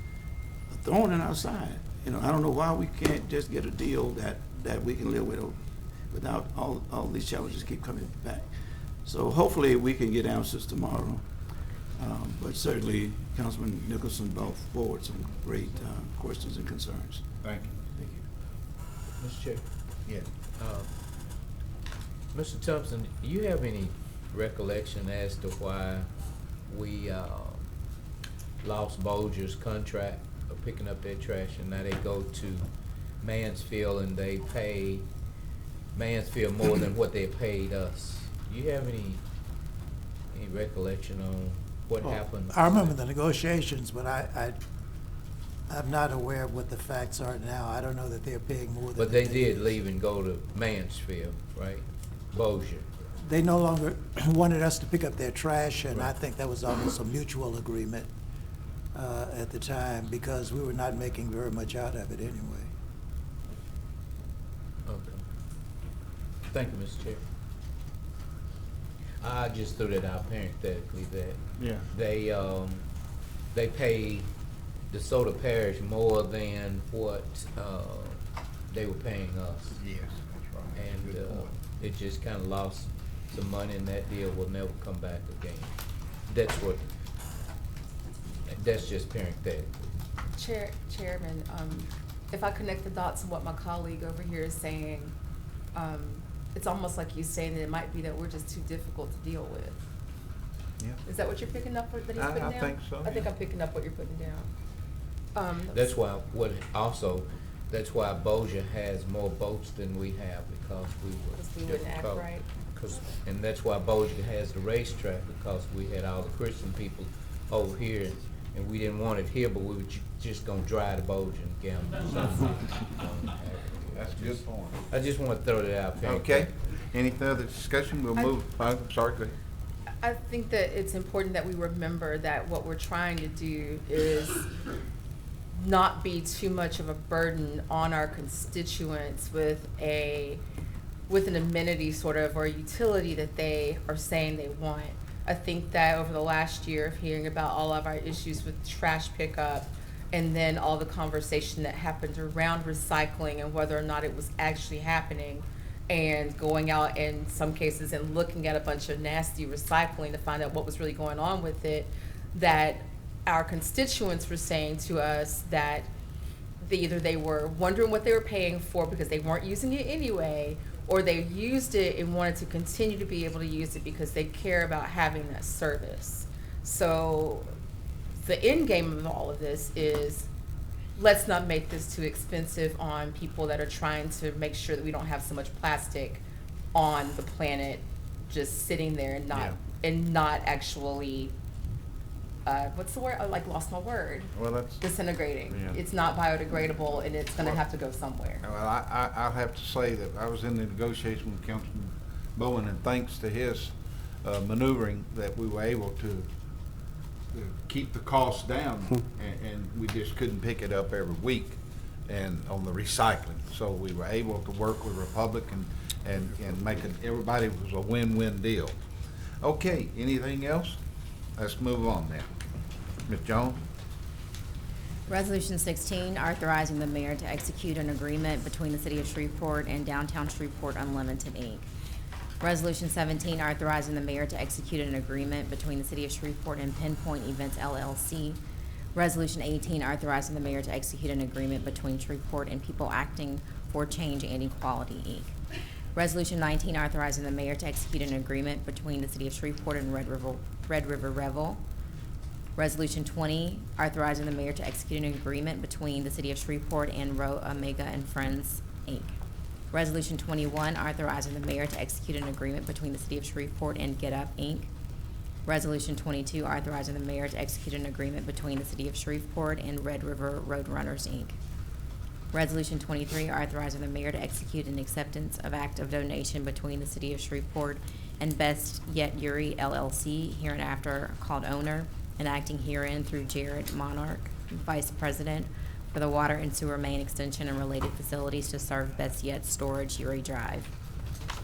thrown in our side. I don't know why we can't just get a deal that we can live with without all these challenges keep coming back. So hopefully we can get answers tomorrow. But certainly Councilman Nicholson brought forward some great questions and concerns. Thank you. Thank you. Mr. Chair. Yeah. Mr. Thompson, do you have any recollection as to why we lost Bolger's contract of picking up their trash, and now they go to Mansfield and they pay Mansfield more than what they paid us? Do you have any recollection on what happened? I remember the negotiations, but I'm not aware of what the facts are now. I don't know that they're paying more than. But they did leave and go to Mansfield, right? Bolger. They no longer wanted us to pick up their trash, and I think that was almost a mutual agreement. at the time because we were not making very much out of it anyway. Okay. Thank you, Mr. Chair. I just threw that out parenthetically that they pay DeSoto Parish more than what they were paying us. Yes, that's right. And Good point. it just kind of lost some money, and that deal will never come back again. That's just parenthetically. Chairman, if I connect the dots on what my colleague over here is saying, it's almost like he's saying that it might be that we're just too difficult to deal with. Yeah. Is that what you're picking up that he's putting down? I think so, I think yeah. I'm picking up what you're putting down. That's why, that's why Bossier has more boats than we have, because we were. Because we wouldn't act difficult. right. And that's why Bossier has the racetrack, because we had all the Christian people over here, and we didn't want it here, but we were just gonna drive to Bossier and gamble. So, That's a good point. I just want to throw that out there. Okay. Any further discussion? We'll move. I'm sorry, go ahead. I think that it's important that we remember that what we're trying to do is not be too much of a burden on our constituents with an amenity sort of or utility that they are saying they want. I think that over the last year of hearing about all of our issues with trash pickup and then all the conversation that happened around recycling and whether or not it was actually happening, and going out in some cases and looking at a bunch of nasty recycling to find out what was really going on with it, that our constituents were saying to us that either they were wondering what they were paying for because they weren't using it anyway, or they used it and wanted to continue to be able to use it because they care about having that service. So the end game of all of this is, let's not make this too expensive on people that are trying to make sure that we don't have so much plastic on the planet just sitting there and not actually what's the word? I lost my word. Well, that's disintegrating. Yeah. It's not biodegradable, and it's going to have to go somewhere. Well, I'll have to say that I was in the negotiation with Councilman Bowen, and thanks to his maneuvering, that we were able to keep the costs down, and we just couldn't pick it up every week and on the recycling. So we were able to work with Republic and make it, everybody was a win-win deal. Okay, anything else? Let's move on now. Ms. Jones? Resolution 16, authorizing the mayor to execute an agreement between the City of Shreveport and Downtown Shreveport Unlimited, Inc. Resolution 17, authorizing the mayor to execute an agreement between the City of Shreveport and Pinpoint Events, LLC. Resolution 18, authorizing the mayor to execute an agreement between Shreveport and People Acting for Change and Equality, Inc. Resolution 19, authorizing the mayor to execute an agreement between the City of Shreveport and Red River Revel. Resolution 20, authorizing the mayor to execute an agreement between the City of Shreveport and Ro Omega and Friends, Inc. Resolution 21, authorizing the mayor to execute an agreement between the City of Shreveport and Get Up, Inc. Resolution 22, authorizing the mayor to execute an agreement between the City of Shreveport and Red River Roadrunners, Inc. Resolution 23, authorizing the mayor to execute an acceptance of act of donation between the City of Shreveport and Best Yet Yuri LLC, hereinafter called owner, and acting herein through Jared Monarch, Vice President, for the water and sewer main extension and related facilities to serve Best Yet Storage Yuri Drive.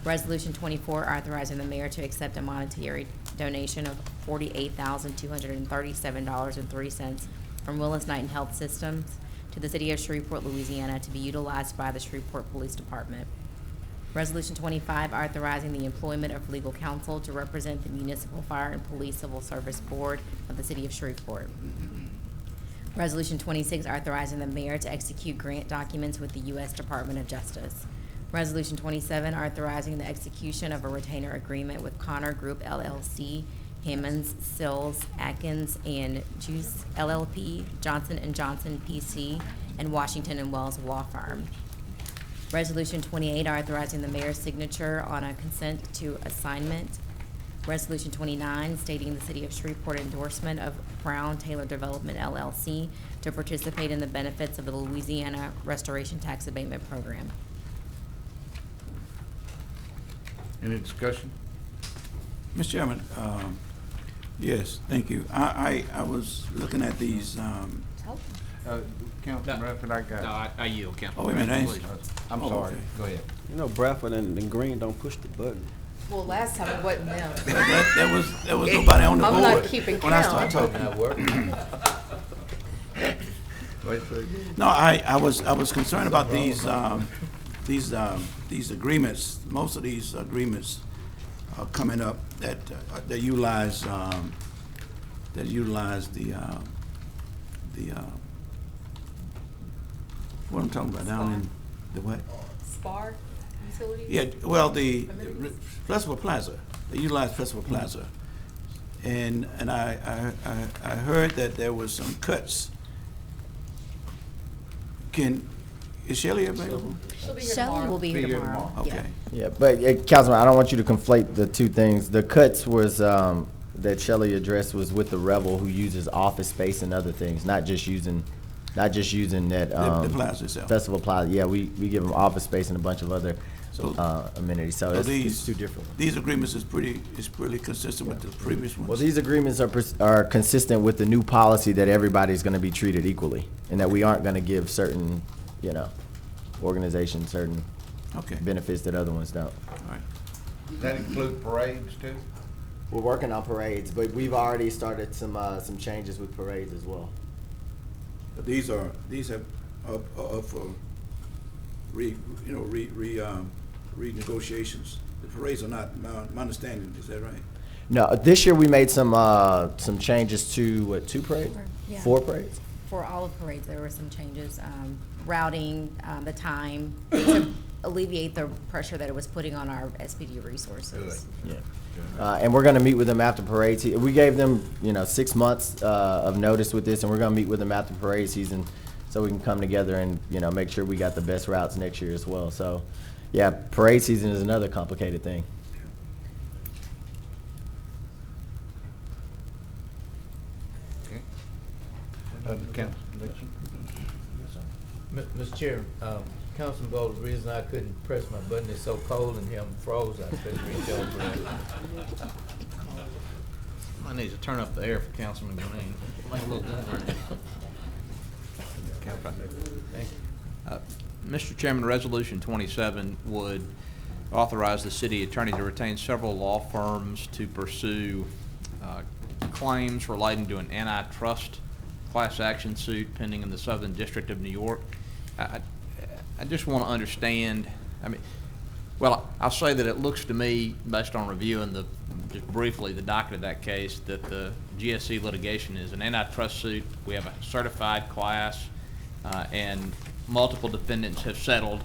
Resolution 24, authorizing the mayor to accept a monetary donation of $48,237.03 from Willis Knight Health Systems to the City of Shreveport, Louisiana, to be utilized by the Shreveport Police Department. Resolution 25, authorizing the employment of legal counsel to represent the Municipal Fire and Police Civil Service Board of the City of Shreveport. Resolution 26, authorizing the mayor to execute grant documents with the U.S. Department of Justice. Resolution 27, authorizing the execution of a retainer agreement with Connor Group LLC, Hammonds, Sills, Atkins, and Juice LLP, Johnson & Johnson PC, and Washington & Wells Law Firm. Resolution 28, authorizing the mayor's signature on a consent to assignment. Resolution 29, stating the City of Shreveport endorsement of Brown Taylor Development LLC to participate in the benefits of the Louisiana Restoration Tax Abatement Program. Any discussion? Mr. Chairman, Yes, thank you. I was looking at these, Councilman Bradford, I got. No, I yield, Councilman. oh, wait a minute, Please. I'm oh, sorry. okay. Go ahead. You know, Bradford and Green don't push the button. Well, last time it wasn't them. There was nobody on the board. I'm not keeping when I count. started talking. Not working. No, I was concerned about these agreements. Most of these agreements are coming up that utilize the what I'm talking about down in the what? Spar Utilities? Yeah, well, the Festival Plaza. They utilize Festival Plaza, and I heard that there was some cuts. Is Shelley available? Shelley will be here tomorrow. Okay. Yeah, but Councilman, I don't want you to conflate the two things. The cuts was, that Shelley addressed was with the rebel who uses office space and other things, not just using that, The plaza itself. Festival Plaza. Yeah, we give them office space and a bunch of other, amenities, so it's two different ones. These agreements is pretty consistent with the previous ones. Well, these agreements are consistent with the new policy that everybody's gonna be treated equally, and that we aren't gonna give certain, organizations certain benefits that other ones don't. All right. Does that include parades too? We're working on parades, but we've already started some changes with parades as well. But these have up for renegotiations. The parades are not. My understanding is that right? No, this year we made some changes to, 2 parades? Yeah. 4 parades? For all of parades, there were some changes, routing, the time, to alleviate the pressure that it was putting on our SPD resources. Yeah. And we're gonna meet with them after parade season. We gave them, 6 months of notice with this, and we're gonna meet with them after parade season so we can come together and, make sure we got the best routes next year as well. So, yeah, parade season is another complicated thing. Mr. Chair, Councilman Gold, the reason I couldn't press my button is so cold in here, I'm froze. I couldn't reach over it. I need to turn up the air for Councilman Green. Make it a little warmer. Thank you. Mr. Chairman, Resolution 27 would authorize the city attorney to retain several law firms to pursue claims relating to an antitrust class action suit pending in the Southern District of New York. I just want to understand, I'll say that it looks to me, based on reviewing just briefly the docket of that case, that the GSC litigation is an antitrust suit. We have a certified class, and multiple defendants have settled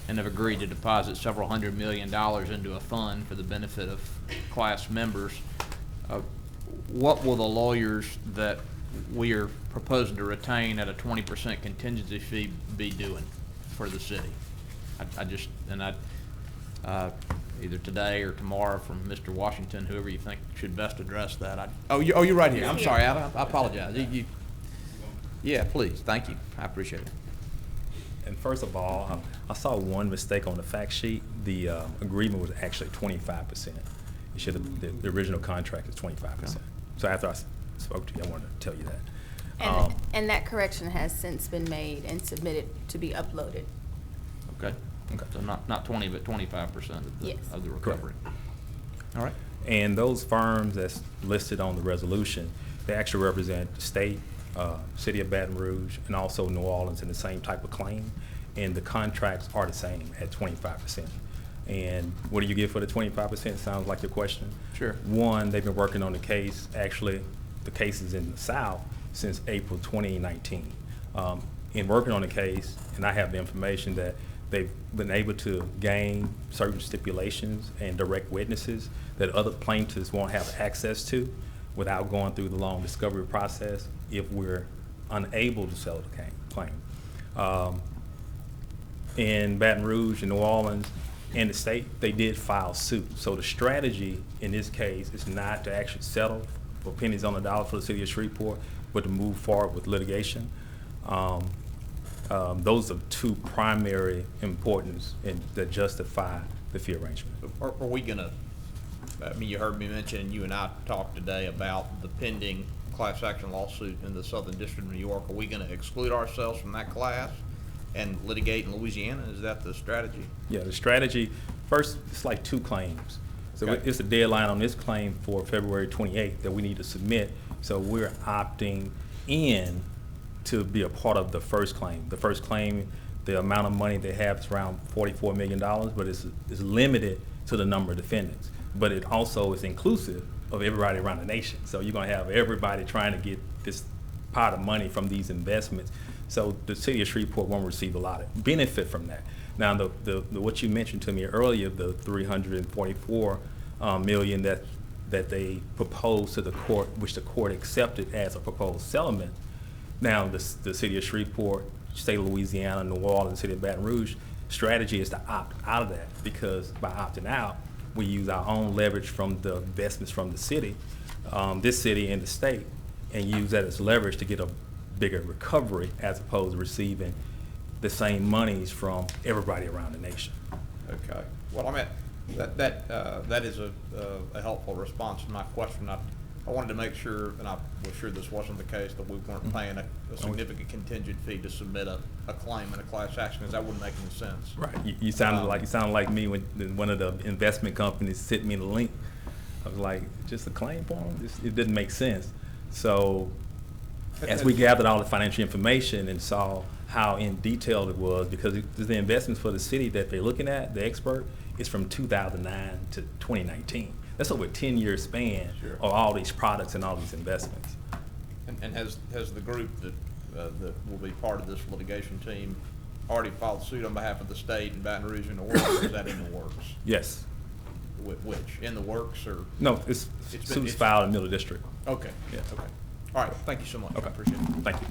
and have agreed to deposit several $100 million into a fund for the benefit of class members. What will the lawyers that we are proposing to retain at a 20% contingency fee be doing for the city? Either today or tomorrow from Mr. Washington, whoever you think should best address that. You're right here. I'm sorry. I apologize. Yeah, please. Thank you. I appreciate it. And first of all, I saw one mistake on the fact sheet. The agreement was actually 25%. It should have, the original contract is 25%. So after I spoke to you, I wanted to tell you that. And that correction has since been made and submitted to be uploaded. Okay. So not 20, but 25% of the recovery. Correct. All right. And those firms that's listed on the resolution, they actually represent the state, City of Baton Rouge, and also New Orleans in the same type of claim. And the contracts are the same at 25%. And what do you get for the 25%? Sounds like your question. Sure. One, they've been working on the case. Actually, the case is in the South since April 2019. In working on the case, and I have the information that they've been able to gain certain stipulations and direct witnesses that other plaintiffs won't have access to without going through the long discovery process if we're unable to settle the claim. In Baton Rouge and New Orleans and the state, they did file suit. So the strategy in this case is not to actually settle for pennies on the dollar for the city of Shreveport, but to move forward with litigation. Those are two primary importance that justify the fee arrangement. Are we gonna I mean, you heard me mention, you and I talked today about the pending class action lawsuit in the Southern District of New York. Are we going to exclude ourselves from that class and litigate in Louisiana? Is that the strategy? Yeah, the strategy, first, it's like 2 claims. So Okay. it's a deadline on this claim for February 28th that we need to submit. So we're opting in to be a part of the first claim. The first claim, the amount of money they have is around $44 million, but it's limited to the number of defendants. But it also is inclusive of everybody around the nation. So you're gonna have everybody trying to get this pot of money from these investments. So the city of Shreveport won't receive a lot of benefit from that. Now, the what you mentioned to me earlier, the $344 million that they proposed to the court, which the court accepted as a proposed settlement. Now, the city of Shreveport, state of Louisiana, New Orleans, city of Baton Rouge, strategy is to opt out of that, because by opting out, we use our own leverage from the investments from the city, this city and the state, and use that as leverage to get a bigger recovery as opposed to receiving the same monies from everybody around the nation. Okay. Well, I mean, that is a helpful response to my question. I wanted to make sure, and I was sure this wasn't the case, that we weren't paying a significant contingent fee to submit a claim in a class action, because that wouldn't make any sense. Right. You sounded like me when one of the investment companies sent me the link. I was like, just a claim form? It didn't make sense. So as we gathered all the financial information and saw how in detail it was, because the investments for the city that they're looking at, the expert, is from 2009 to 2019. That's over a 10-year span of all these products and all these investments. And has the group that will be part of this litigation team already filed suit on behalf of the state in Baton Rouge and New Orleans, or is that in the works? Yes. Which? In the works, or? No, it's filed in Middle District. Okay. Yeah. Okay. All right. Thank you so much. Okay. I appreciate it. Thank you.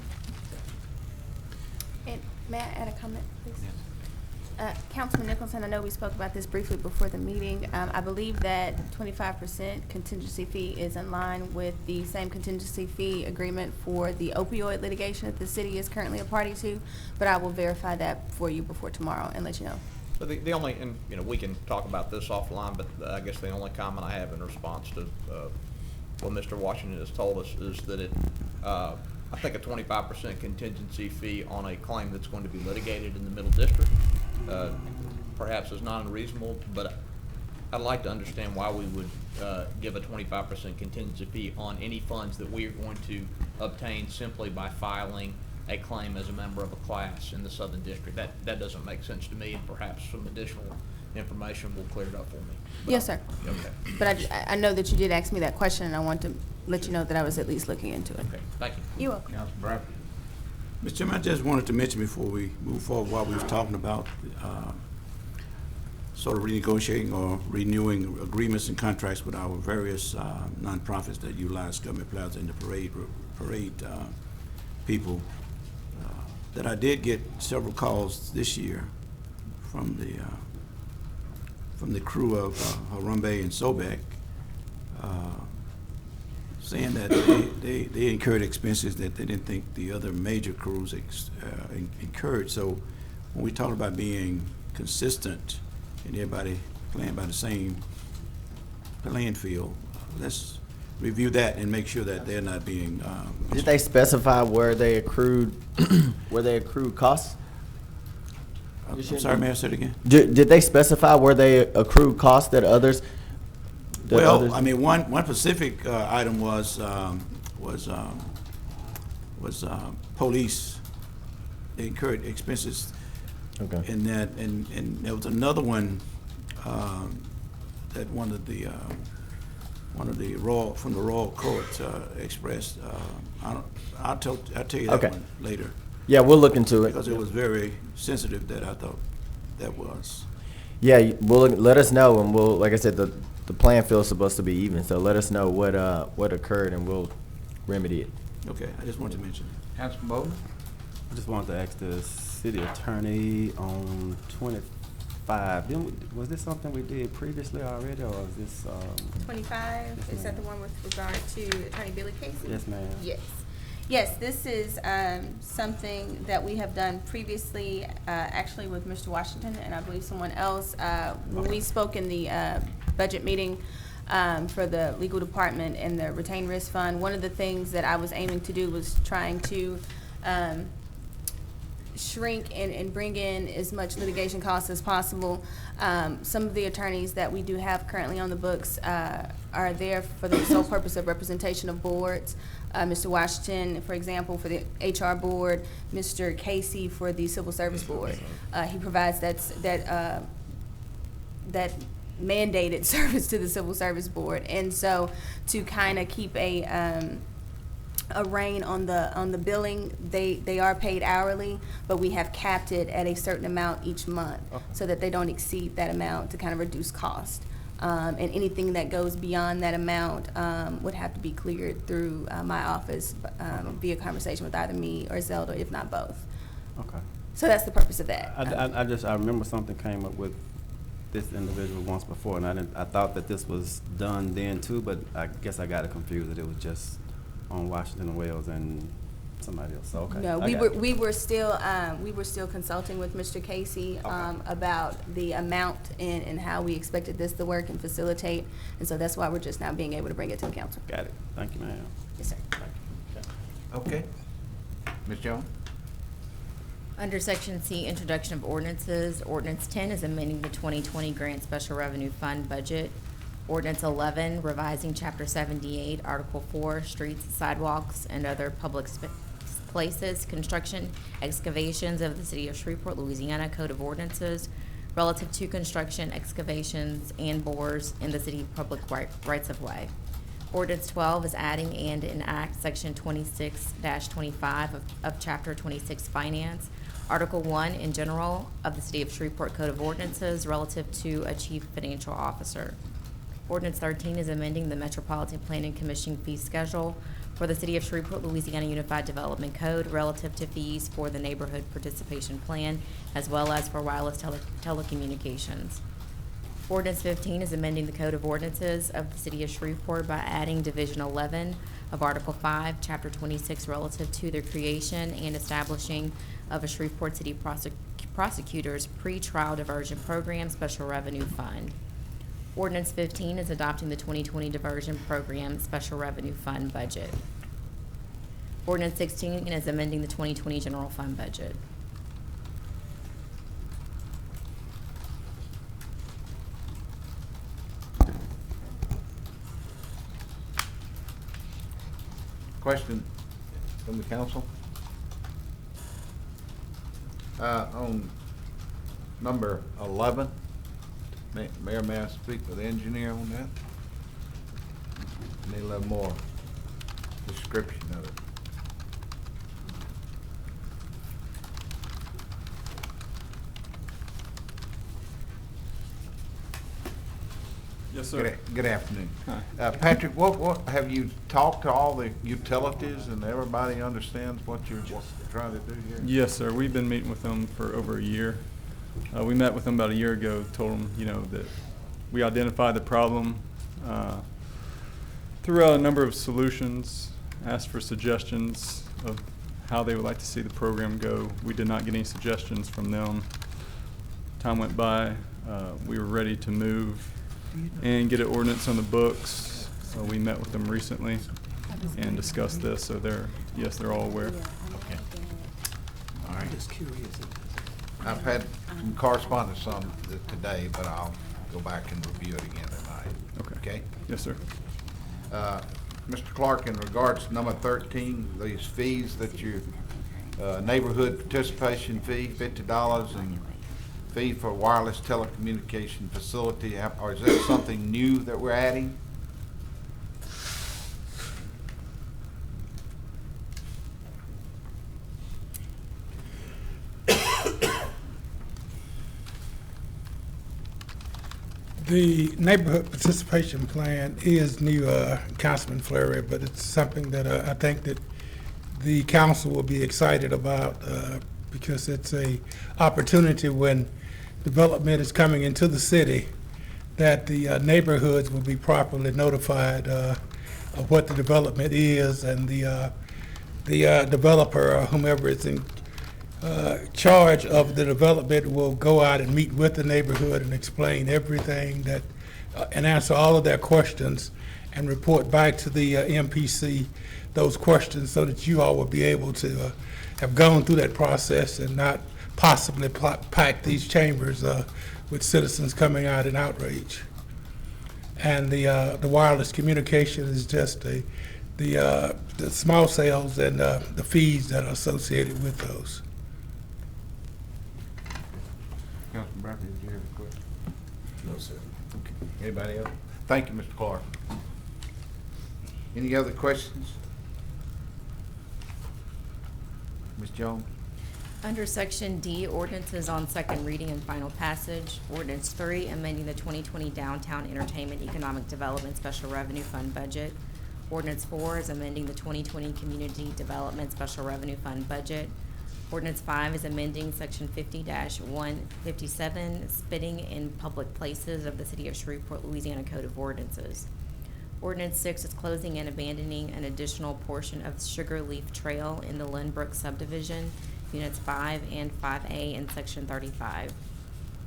And may I add a comment, please? Councilman Nicholson, I know we spoke about this briefly before the meeting. I believe that 25% contingency fee is in line with the same contingency fee agreement for the opioid litigation that the city is currently a party to, but I will verify that for you before tomorrow and let you know. But the only, and we can talk about this offline, but I guess the only comment I have in response to what Mr. Washington has told us is that I think a 25% contingency fee on a claim that's going to be litigated in the Middle District perhaps is not unreasonable, but I'd like to understand why we would give a 25% contingency fee on any funds that we are going to obtain simply by filing a claim as a member of a class in the Southern District. That doesn't make sense to me, and perhaps some additional information will clear it up for me. But yes, sir. Okay. But I know that you did ask me that question, and I want to let you know that I was at least looking into it. Okay, thank you. You're welcome. Councilman Bradford. Mr. Chairman, I just wanted to mention before we move forward, while we were talking about sort of renegotiating or renewing agreements and contracts with our various nonprofits that utilize Government Plaza and the parade people, that I did get several calls this year from the crew of Harambe and Sobek, saying that they incurred expenses that they didn't think the other major crews incurred. So when we talk about being consistent and everybody playing by the same playing field, let's review that and make sure that they're not being. Did they specify where they accrued costs? I'm sorry, may I say it again? Did they specify where they accrued costs that others? Well, I mean, one specific item was police. They incurred expenses. Okay. And there was another one that one of the royal court expressed. I'll tell you that Okay. one later. Yeah, we'll look into it. Because it was very sensitive that I thought that was. Yeah, let us know, and we'll, like I said, the playing field is supposed to be even, so let us know what occurred, and we'll remedy it. Okay, I just wanted to mention that. Councilman Bowman? I just wanted to ask the city attorney on 25. Was this something we did previously already, or is this? 25, is that the one with regard to Attorney Billy Casey? Yes, ma'am. Yes. Yes, this is something that we have done previously, actually with Mr. Washington and I believe someone else. When we spoke in the budget meeting, for the legal department and the retained risk fund. One of the things that I was aiming to do was trying to shrink and bring in as much litigation costs as possible. Some of the attorneys that we do have currently on the books are there for the sole purpose of representation of boards. Mr. Washington, for example, for the HR board, Mr. Casey for the Civil Service Board. He provides that mandated service to the Civil Service Board. And so to kind of keep a rein on the billing, they are paid hourly, but we have capped it at a certain amount each month so that they don't exceed that amount to kind of reduce cost. And anything that goes beyond that amount would have to be cleared through my office via conversation with either me or Zelda, if not both. Okay. So that's the purpose of that. I remember something came up with this individual once before, and I thought that this was done then too, but I guess I got it confused that it was just on Washington and Wells and somebody else. So, okay. No, we were still consulting with Mr. Casey about the amount and how we expected this to work and facilitate, and so that's why we're just now being able to bring it to the council. Got it. Thank you, ma'am. Yes, sir. Okay. Ms. Jones? Under Section C, Introduction of Ordinances, Ordinance 10 is amending the 2020 Grant Special Revenue Fund budget. Ordinance 11, revising Chapter 78, Article 4, Streets, Sidewalks, and Other Public Places, Construction, Excavations of the City of Shreveport, Louisiana Code of Ordinances, relative to construction, excavations, and bores in the City Public Rights-of-Way. Ordinance 12 is adding and enact Section 26-25 of Chapter 26 Finance, Article 1 in general of the City of Shreveport Code of Ordinances relative to a chief financial officer. Ordinance 13 is amending the Metropolitan Planning Commission fee schedule for the City of Shreveport, Louisiana Unified Development Code relative to fees for the Neighborhood Participation Plan as well as for wireless telecommunications. Ordinance 15 is amending the Code of Ordinances of the City of Shreveport by adding Division 11 of Article 5, Chapter 26 relative to the creation and establishing of a Shreveport City Prosecutor's Pre-Trial Diversion Program Special Revenue Fund. Ordinance 15 is adopting the 2020 Diversion Program Special Revenue Fund budget. Ordinance 16 is amending the 2020 General Fund budget. Question from the council? On number 11, Mayor, may I speak with the engineer on that? Need a little more description of it. Yes, sir. Good afternoon. Patrick, what have you talked to all the utilities and everybody understands what you're trying to do here? Yes, sir. We've been meeting with them for over a year. We met with them about a year ago, told them, that we identified the problem, threw out a number of solutions, asked for suggestions of how they would like to see the program go. We did not get any suggestions from them. Time went by. We were ready to move and get an ordinance on the books. So we met with them recently and discussed this. So they're all aware. Okay. All right. Just curious. I've had some correspondence on it today, but I'll go back and review it again tonight. Okay? Yes, sir. Mr. Clark, in regards to number 13, these fees that you, neighborhood participation fee, $50, and fee for wireless telecommunication facility, or is that something new that we're adding? The neighborhood participation plan is new, Councilman Fleury, but it's something that I think that the council will be excited about because it's a opportunity when development is coming into the city that the neighborhoods will be properly notified of what the development is, and the developer or whomever is in charge of the development will go out and meet with the neighborhood and explain everything that and answer all of their questions and report back to the MPC those questions so that you all will be able to have gone through that process and not possibly pack these chambers with citizens coming out in outrage. And the wireless communication is just the small cells and the fees that are associated with those. Councilman Bradley, did you have a question? No, sir. Okay. Anybody else? Thank you, Mr. Clark. Any other questions? Ms. Jones? Under Section D, ordinances on second reading and final passage. Ordinance 3, amending the 2020 Downtown Entertainment Economic Development Special Revenue Fund budget. Ordinance 4 is amending the 2020 Community Development Special Revenue Fund budget. Ordinance 5 is amending Section 50-157, spitting in public places of the City of Shreveport, Louisiana Code of Ordinances. Ordinance 6 is closing and abandoning an additional portion of Sugar Leaf Trail in the Lynbrook subdivision, Units 5 and 5A in Section 35.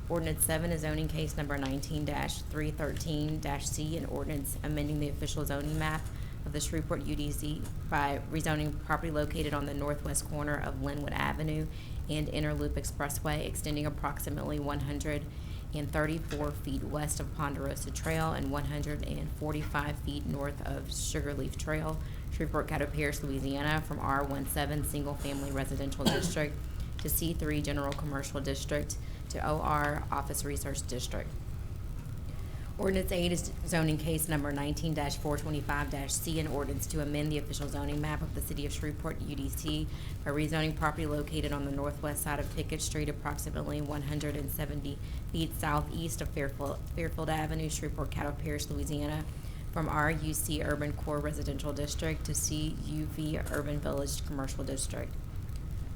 Ordinance 7 is zoning case number 19-313-C, an ordinance amending the official zoning map of the Shreveport UDC by rezoning property located on the northwest corner of Linwood Avenue and Interloop Expressway, extending approximately 134 feet west of Ponderosa Trail and 145 feet north of Sugarleaf Trail, Shreveport, Caddo Pierce, Louisiana, from R17 Single Family Residential District to C3 General Commercial District to OR Office Research District. Ordinance 8 is zoning case number 19-425-C, an ordinance to amend the official zoning map of the City of Shreveport UDC by rezoning property located on the northwest side of Pickett Street, approximately 170 feet southeast of Fairfield Avenue, Shreveport, Caddo Pierce, Louisiana, from RUC Urban Core Residential District to CUV Urban Village Commercial District.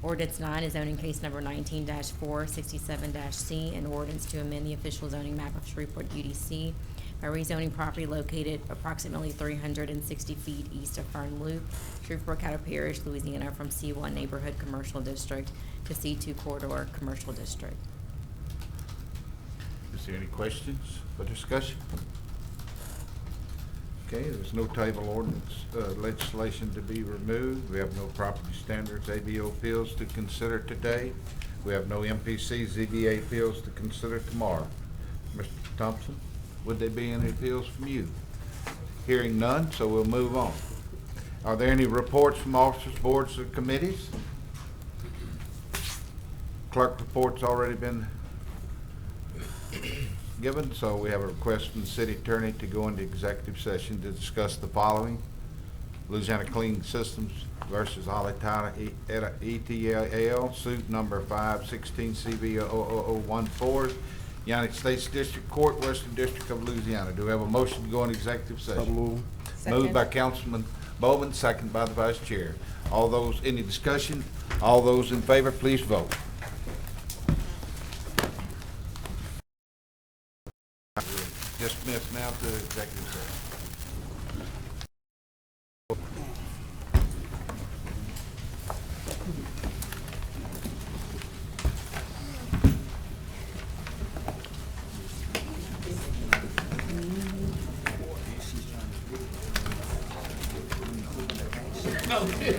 Ordinance 9 is zoning case number 19-467-C, an ordinance to amend the official zoning map of Shreveport UDC by rezoning property located approximately 360 feet east of Fern Loop, Shreveport, Caddo Parish, Louisiana, from C1 Neighborhood Commercial District to C2 Corridor Commercial District. Is there any questions for discussion? Okay, there's no table ordinance legislation to be removed. We have no property standards ABO appeals to consider today. We have no MPC ZBA appeals to consider tomorrow. Mr. Thompson, would there be any appeals from you? Hearing none, so we'll move on. Are there any reports from officers, boards, or committees? Clerk report's already been given, so we have a request from the city attorney to go into executive session to discuss the following: Louisiana Cleaning Systems versus Holly Tyler ETL, suit number 516CB00014, United States District Court, Western District of Louisiana. Do we have a motion to go into executive session? Moved by Councilman Bowman, second by the Vice Chair. All those, any discussion? All those in favor, please vote. Dismissed now to executive session. Okay.